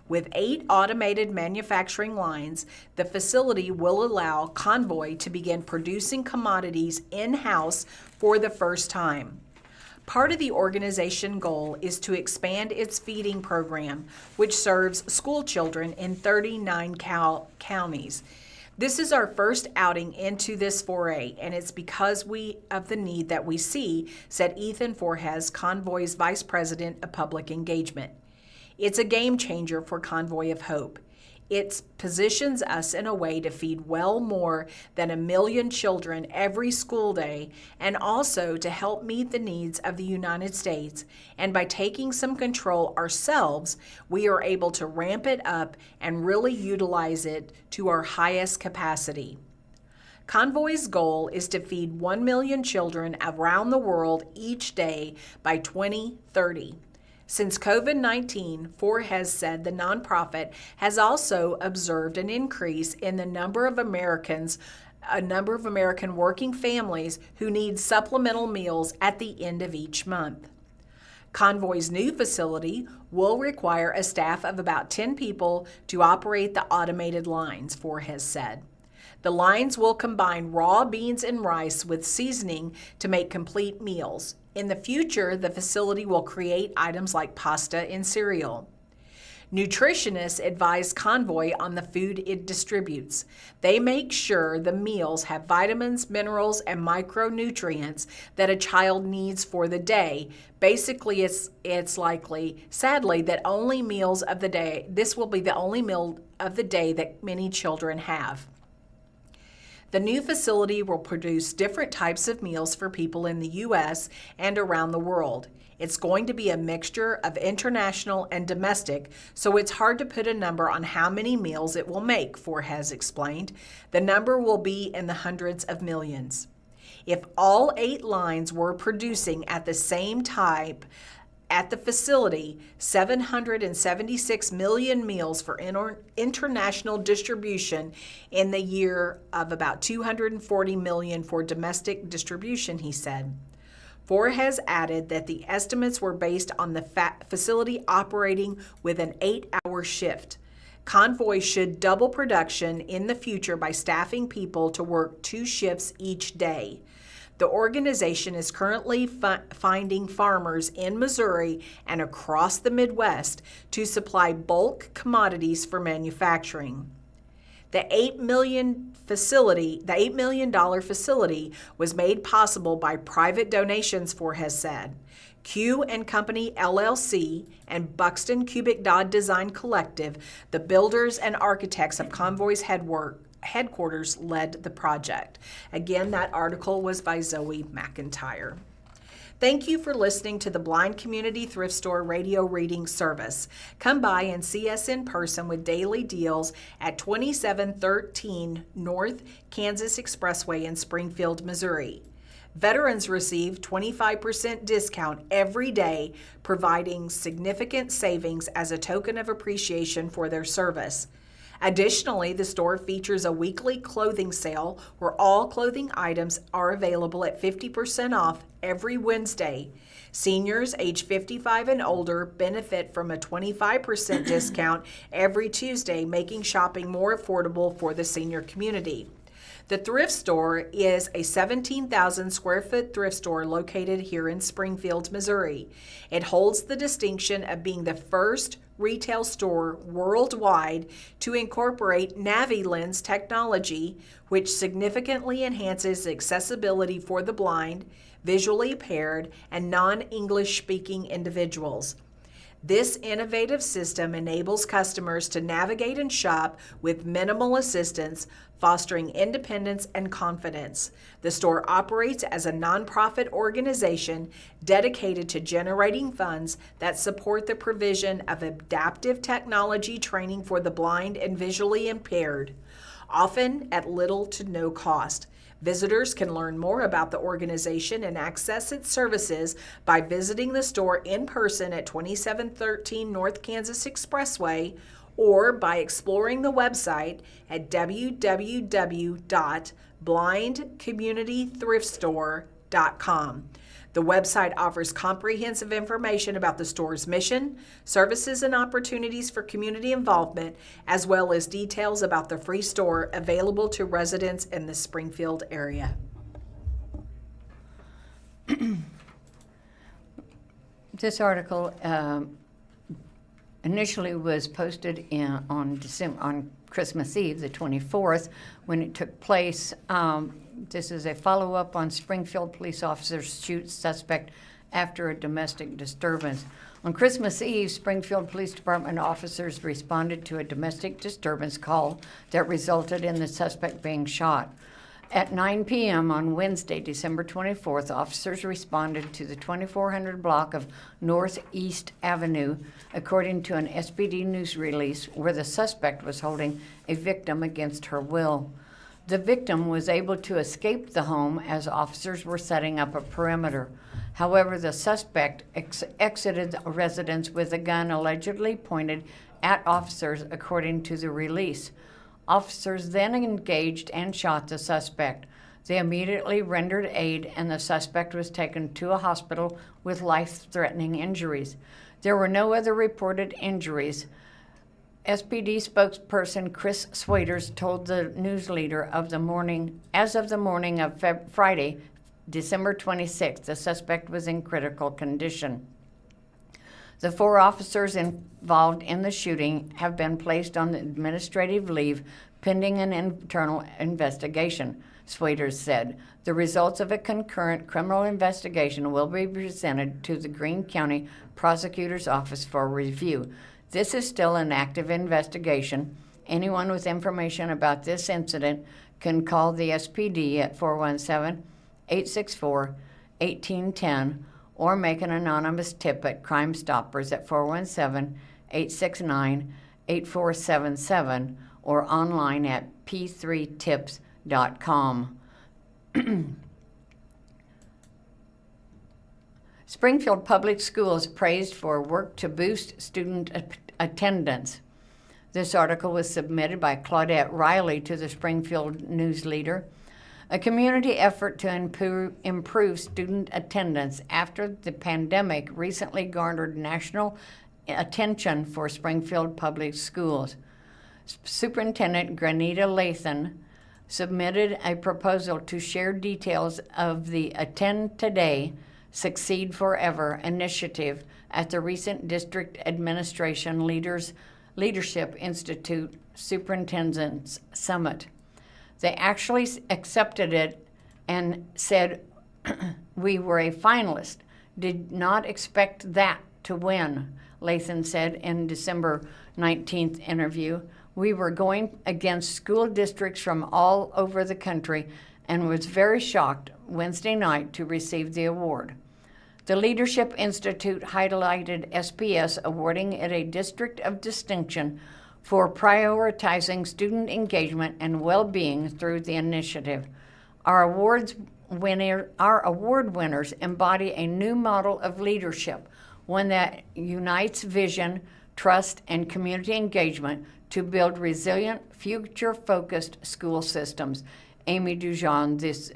With 8 automated manufacturing lines, the facility will allow Convoy to begin producing commodities in-house for the first time. Part of the organization goal is to expand its feeding program, which serves school children in 39 counties. This is our first outing into this foray, and it's because of the need that we see, said Ethan Forhes, Convoy's Vice President of Public Engagement. It's a game changer for Convoy of Hope. It positions us in a way to feed well more than 1 million children every school day, and also to help meet the needs of the United States. And by taking some control ourselves, we are able to ramp it up and really utilize it to our highest capacity. Convoy's goal is to feed 1 million children around the world each day by 2030. Since COVID-19, Forhes said the nonprofit has also observed an increase in the number of American working families who need supplemental meals at the end of each month. Convoy's new facility will require a staff of about 10 people to operate the automated lines, Forhes said. The lines will combine raw beans and rice with seasoning to make complete meals. In the future, the facility will create items like pasta and cereal. Nutritionists advise Convoy on the food it distributes. They make sure the meals have vitamins, minerals, and micronutrients that a child needs for the day. Basically, it's likely, sadly, that this will be the only meal of the day that many children have. The new facility will produce different types of meals for people in the U.S. and around the world. It's going to be a mixture of international and domestic, so it's hard to put a number on how many meals it will make, Forjes explained. The number will be in the hundreds of millions. If all 8 lines were producing at the same time at the facility, 776 million meals for international distribution in the year of about 240 million for domestic distribution, he said. Forjes added that the estimates were based on the facility operating with an 8-hour shift. Convoy should double production in the future by staffing people to work 2 shifts each day. The organization is currently finding farmers in Missouri and across the Midwest to supply bulk commodities for manufacturing. The $8 million facility was made possible by private donations, Forjes said. Q & Company LLC and Buxton Cubic Dodd Design Collective, the builders and architects of Convoy's headquarters, led the project. Again, that article was by Zoe McIntyre. Thank you for listening to the Blind Community Thrift Store radio reading service. Come by and see us in person with daily deals at 2713 North Kansas Expressway in Springfield, Missouri. Veterans receive 25% discount every day, providing significant savings as a token of appreciation for their service. Additionally, the store features a weekly clothing sale where all clothing items are available at 50% off every Wednesday. Seniors age 55 and older benefit from a 25% discount every Tuesday, making shopping more affordable for the senior community. The thrift store is a 17,000 square foot thrift store located here in Springfield, Missouri. It holds the distinction of being the first retail store worldwide to incorporate NaviLens technology, which significantly enhances accessibility for the blind, visually impaired, and non-English speaking individuals. This innovative system enables customers to navigate and shop with minimal assistance, fostering independence and confidence. The store operates as a nonprofit organization dedicated to generating funds that support the provision of adaptive technology training for the blind and visually impaired, often at little to no cost. Visitors can learn more about the organization and access its services by visiting the store in person at 2713 North Kansas Expressway or by exploring the website at www.blindcommunitythriftstore.com. The website offers comprehensive information about the store's mission, services, and opportunities for community involvement, as well as details about the free store available to residents in the Springfield area. This article initially was posted on Christmas Eve, the 24th, when it took place. This is a follow-up on Springfield police officers shoot suspect after a domestic disturbance. On Christmas Eve, Springfield Police Department officers responded to a domestic disturbance call that resulted in the suspect being shot. At 9 p.m. on Wednesday, December 24th, officers responded to the 2400 block of Northeast Avenue, according to an SPD news release, where the suspect was holding a victim against her will. The victim was able to escape the home as officers were setting up a perimeter. However, the suspect exited the residence with a gun allegedly pointed at officers, according to the release. Officers then engaged and shot the suspect. They immediately rendered aid, and the suspect was taken to a hospital with life-threatening injuries. There were no other reported injuries. SPD spokesperson Chris Swaders told the News-Leader as of the morning of Friday, December 26th, the suspect was in critical condition. The 4 officers involved in the shooting have been placed on administrative leave pending an internal investigation, Swaders said. The results of a concurrent criminal investigation will be presented to the Greene County Prosecutor's Office for review. This is still an active investigation. Anyone with information about this incident can call the SPD at 417-864-1810 or make an anonymous tip at Crime Stoppers at 417-869-8477 or online at p3tips.com. Springfield Public Schools praised for work to boost student attendance. This article was submitted by Claudette Riley to the Springfield News-Leader. A community effort to improve student attendance after the pandemic recently garnered national attention for Springfield Public Schools. Superintendent Granita Lathan submitted a proposal to share details of the Attend Today, Succeed Forever initiative at the recent District Administration Leadership Institute Superintendent's Summit. They actually accepted it and said, "We were a finalist. Did not expect that to win," Lathan said in December 19th interview. "We were going against school districts from all over the country and was very shocked Wednesday night to receive the award." The Leadership Institute highlighted SPS awarding it a District of Distinction for prioritizing student engagement and well-being through the initiative. Our award winners embody a new model of leadership, one that unites vision, trust, and community engagement to build resilient, future-focused school systems. Amy Dujon, this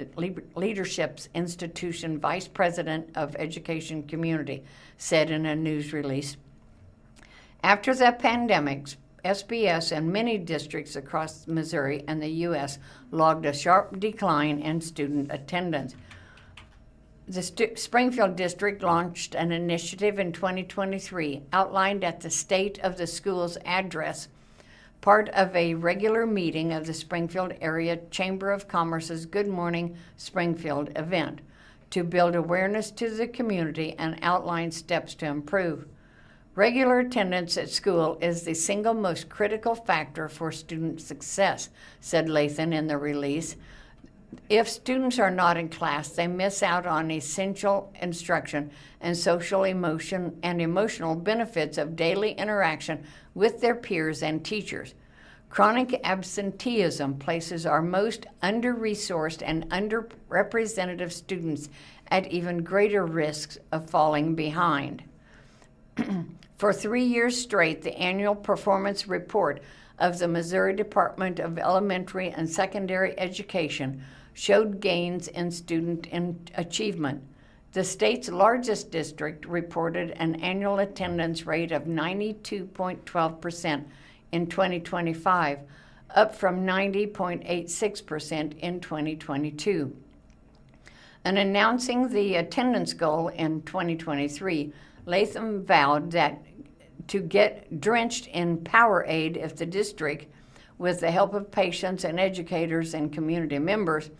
Leadership's Institution Vice President of Education Community, said in a news release. After the pandemic, SBS and many districts across Missouri and the U.S. logged a sharp decline in student attendance. The Springfield District launched an initiative in 2023 outlined at the State of the Schools address, part of a regular meeting of the Springfield Area Chamber of Commerce's Good Morning Springfield event, to build awareness to the community and outline steps to improve. Regular attendance at school is the single most critical factor for student success, said Lathan in the release. If students are not in class, they miss out on essential instruction and social emotional benefits of daily interaction with their peers and teachers. Chronic absenteeism places our most under-resourced and underrepresented students at even greater risks of falling behind. For 3 years straight, the annual performance report of the Missouri Department of Elementary and Secondary Education showed gains in student achievement. The state's largest district reported an annual attendance rate of 92.12% in 2025, up from 90.86% in 2022. In announcing the attendance goal in 2023, Latham vowed that to get drenched in Powerade if the district, with the help of patients and educators and community members,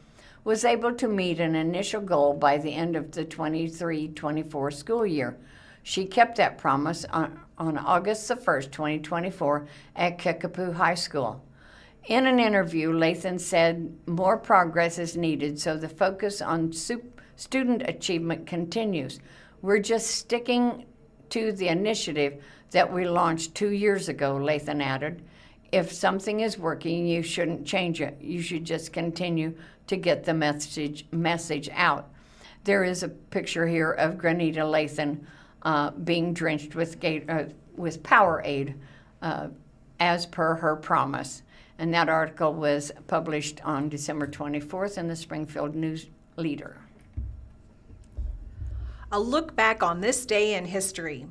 was able to meet an initial goal by the end of the 23-24 school year. She kept that promise on August the 1st, 2024, at Kickapoo High School. In an interview, Lathan said more progress is needed, so the focus on student achievement continues. We're just sticking to the initiative that we launched 2 years ago, Lathan added. If something is working, you shouldn't change it. You should just continue to get the message out. There is a picture here of Granita Lathan being drenched with Powerade as per her promise. And that article was published on December 24th in the Springfield News-Leader. A look back on this day in history.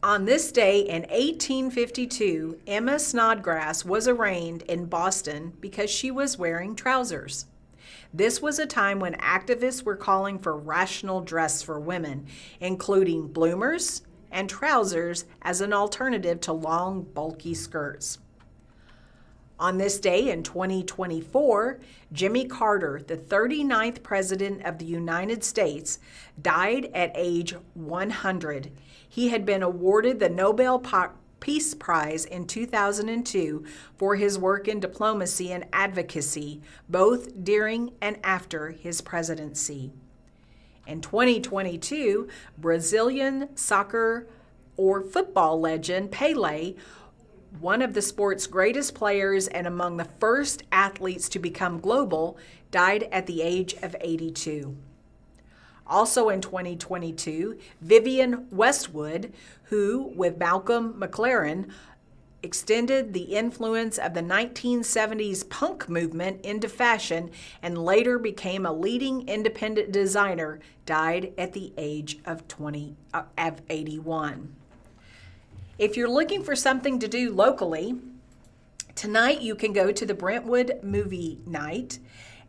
On this day in 1852, Emma Snodgrass was arraigned in Boston because she was wearing trousers. This was a time when activists were calling for rational dress for women, including bloomers and trousers as an alternative to long, bulky skirts. On this day in 2024, Jimmy Carter, the 39th President of the United States, died at age 100. He had been awarded the Nobel Peace Prize in 2002 for his work in diplomacy and advocacy, both during and after his presidency. In 2022, Brazilian soccer or football legend Pelé, one of the sport's greatest players and among the first athletes to become global, died at the age of 82. Also in 2022, Vivienne Westwood, who, with Malcolm McLaren, extended the influence of the 1970s punk movement into fashion and later became a leading independent designer, died at the age of 81. If you're looking for something to do locally, tonight you can go to the Brentwood Movie Night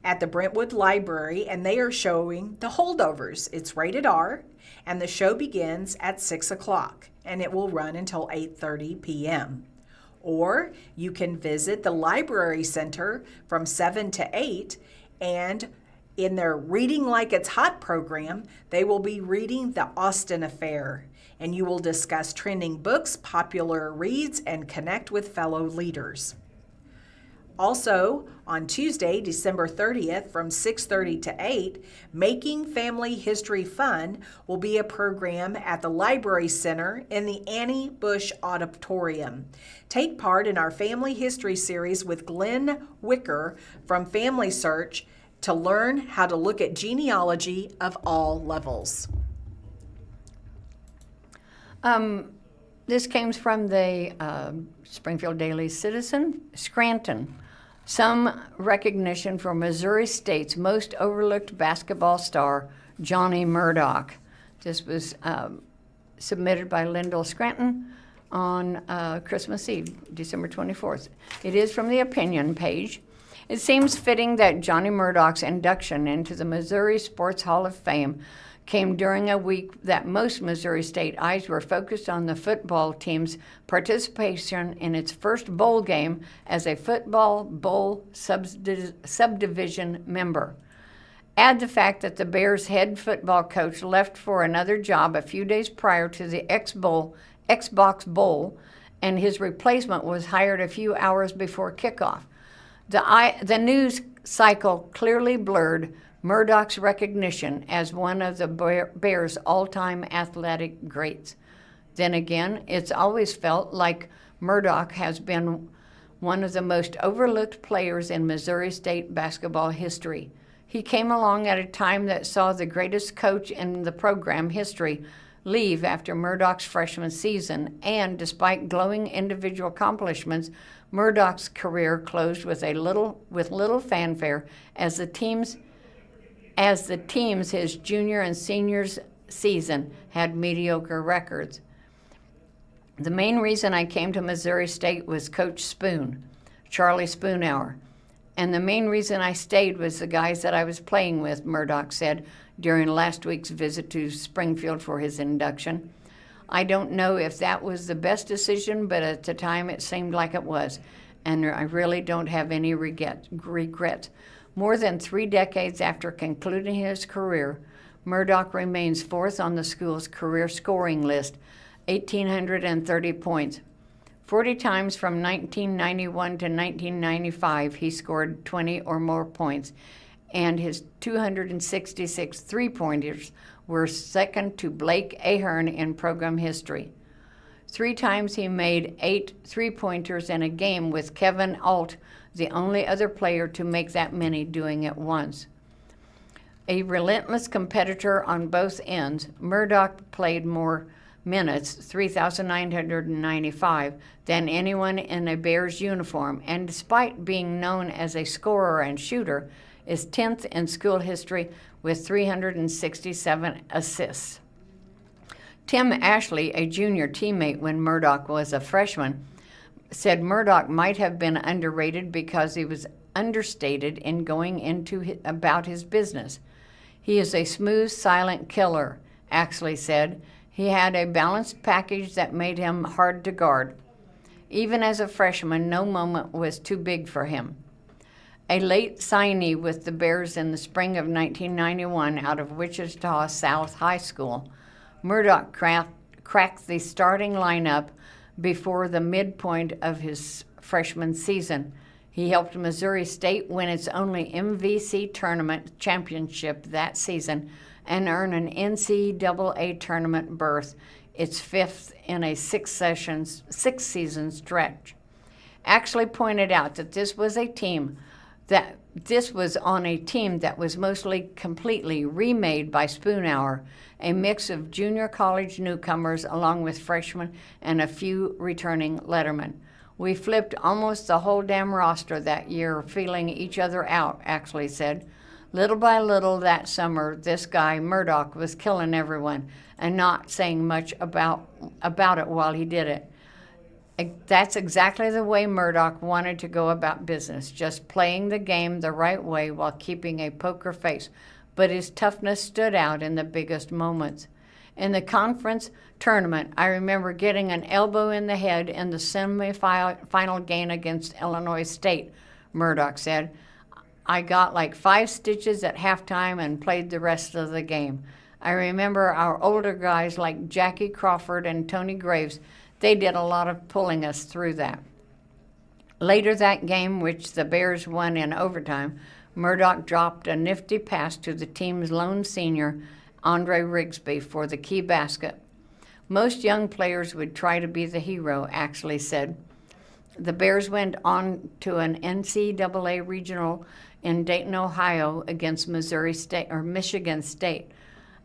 at the Brentwood Library, and they are showing The Holdovers. It's rated R, and the show begins at 6 o'clock, and it will run until 8:30 p.m. Or you can visit the Library Center from 7 to 8, and in their Reading Like It's Hot program, they will be reading The Austen Affair, and you will discuss trending books, popular reads, and connect with fellow leaders. Also, on Tuesday, December 30th, from 6:30 to 8, Making Family History Fun will be a program at the Library Center in the Annie Bush Auditorium. Take part in our Family History series with Glenn Wicker from Family Search to learn how to look at genealogy of all levels. This came from the Springfield Daily Citizen, Scranton. Some recognition for Missouri State's most overlooked basketball star, Johnny Murdoch. This was submitted by Lyndall Scranton on Christmas Eve, December 24th. It is from the opinion page. It seems fitting that Johnny Murdoch's induction into the Missouri Sports Hall of Fame came during a week that most Missouri State eyes were focused on the football team's participation in its first bowl game as a football bowl subdivision member. Add the fact that the Bears' head football coach left for another job a few days prior to the Xbox Bowl, and his replacement was hired a few hours before kickoff. The news cycle clearly blurred Murdoch's recognition as one of the Bears' all-time athletic greats. Then again, it's always felt like Murdoch has been one of the most overlooked players in Missouri State basketball history. He came along at a time that saw the greatest coach in the program history leave after Murdoch's freshman season, and despite glowing individual accomplishments, Murdoch's career closed with little fanfare as the teams his junior and senior season had mediocre records. The main reason I came to Missouri State was Coach Spoon, Charlie Spoonhour. And the main reason I stayed was the guys that I was playing with, Murdoch said during last week's visit to Springfield for his induction. I don't know if that was the best decision, but at the time it seemed like it was. And I really don't have any regrets. More than 3 decades after concluding his career, Murdoch remains fourth on the school's career scoring list, 1,830 points. 40 times from 1991 to 1995, he scored 20 or more points, and his 266 three-pointers were second to Blake Ahern in program history. 3 times he made 8 three-pointers in a game, with Kevin Alt the only other player to make that many doing it once. A relentless competitor on both ends, Murdoch played more minutes, 3,995, than anyone in a Bears uniform, and despite being known as a scorer and shooter, is 10th in school history with 367 assists. Tim Ashley, a junior teammate when Murdoch was a freshman, said Murdoch might have been underrated because he was understated in going into about his business. He is a smooth, silent killer, Ashley said. He had a balanced package that made him hard to guard. Even as a freshman, no moment was too big for him. A late signee with the Bears in the spring of 1991 out of Wichita South High School, Murdoch cracked the starting lineup before the midpoint of his freshman season. He helped Missouri State win its only MVC tournament championship that season and earn an NCAA tournament berth, its fifth in a six-season stretch. Actually pointed out that this was on a team that was mostly completely remade by Spoon Hour, a mix of junior college newcomers along with freshmen and a few returning lettermen. We flipped almost the whole damn roster that year, feeling each other out, Axley said. Little by little that summer, this guy, Murdoch, was killing everyone and not saying much about it while he did it. That's exactly the way Murdoch wanted to go about business, just playing the game the right way while keeping a poker face. But his toughness stood out in the biggest moments. In the conference tournament, I remember getting an elbow in the head in the semifinal game against Illinois State, Murdoch said. I got like 5 stitches at halftime and played the rest of the game. I remember our older guys like Jackie Crawford and Tony Graves, they did a lot of pulling us through that. Later that game, which the Bears won in overtime, Murdoch dropped a nifty pass to the team's lone senior, Andre Rigsby, for the key basket. Most young players would try to be the hero, Axley said. The Bears went on to an NCAA regional in Dayton, Ohio against Michigan State.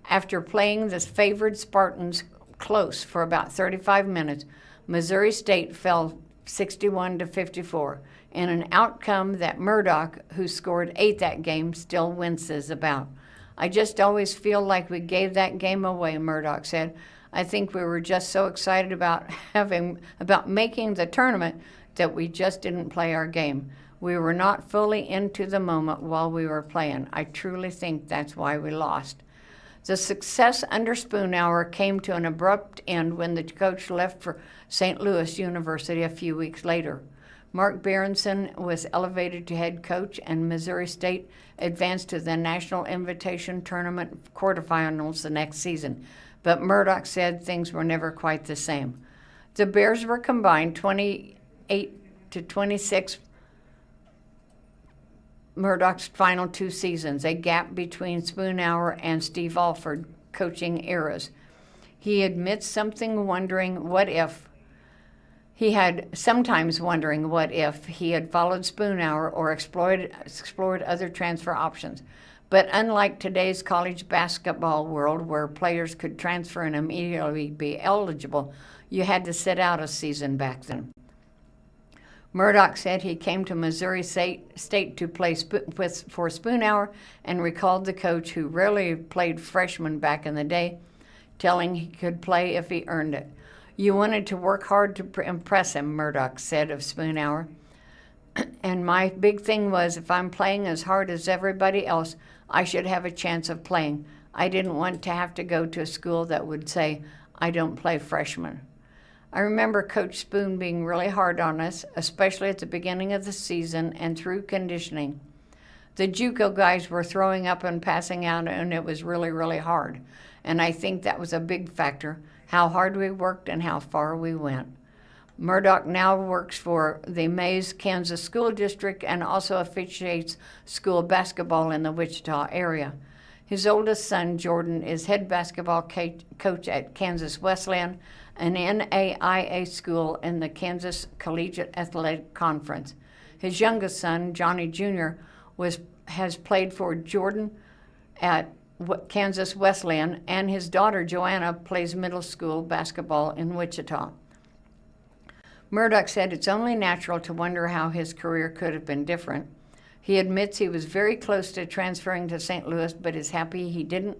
After playing the favored Spartans close for about 35 minutes, Missouri State fell 61-54 in an outcome that Murdoch, who scored 8 that game, still winces about. I just always feel like we gave that game away, Murdoch said. I think we were just so excited about making the tournament that we just didn't play our game. We were not fully into the moment while we were playing. I truly think that's why we lost. The success under Spoon Hour came to an abrupt end when the coach left for St. Louis University a few weeks later. Mark Berenson was elevated to head coach, and Missouri State advanced to the National Invitation Tournament quarterfinals the next season. But Murdoch said things were never quite the same. The Bears were combined 28-26 Murdoch's final 2 seasons, a gap between Spoon Hour and Steve Alford coaching eras. He admits sometimes wondering what if he had followed Spoon Hour or explored other transfer options. But unlike today's college basketball world where players could transfer and immediately be eligible, you had to sit out a season back then. Murdoch said he came to Missouri State to play for Spoon Hour and recalled the coach, who rarely played freshmen back in the day, telling he could play if he earned it. You wanted to work hard to impress him, Murdoch said of Spoon Hour. And my big thing was, if I'm playing as hard as everybody else, I should have a chance of playing. I didn't want to have to go to a school that would say, I don't play freshmen. I remember Coach Spoon being really hard on us, especially at the beginning of the season and through conditioning. The JUCO guys were throwing up and passing out, and it was really, really hard. And I think that was a big factor, how hard we worked and how far we went. Murdoch now works for the Mays, Kansas School District and also officiates school basketball in the Wichita area. His oldest son, Jordan, is head basketball coach at Kansas Wesleyan, an NAIA school in the Kansas Collegiate Athletic Conference. His youngest son, Johnny Jr., has played for Jordan at Kansas Wesleyan, and his daughter, Joanna, plays middle school basketball in Wichita. Murdoch said it's only natural to wonder how his career could have been different. He admits he was very close to transferring to St. Louis, but is happy he didn't,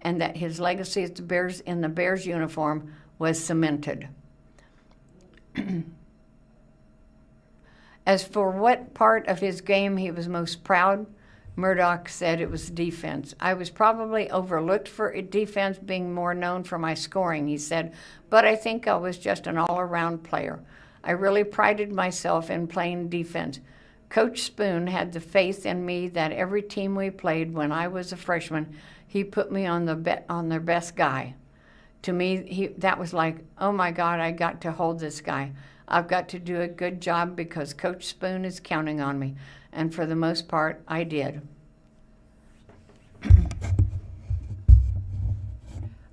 and that his legacy at the Bears in the Bears uniform was cemented. As for what part of his game he was most proud, Murdoch said it was defense. I was probably overlooked for defense, being more known for my scoring, he said, but I think I was just an all-around player. I really prided myself in playing defense. Coach Spoon had the faith in me that every team we played when I was a freshman, he put me on their best guy. to me, that was like, oh my God, I got to hold this guy. I've got to do a good job because Coach Spoon is counting on me. And for the most part, I did.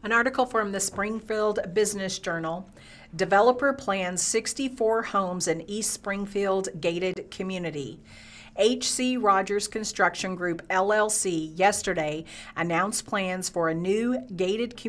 An article from the Springfield Business Journal. Developer plans 64 homes in East Springfield gated community. H.C. Rogers Construction Group, LLC, yesterday announced plans for a new gated community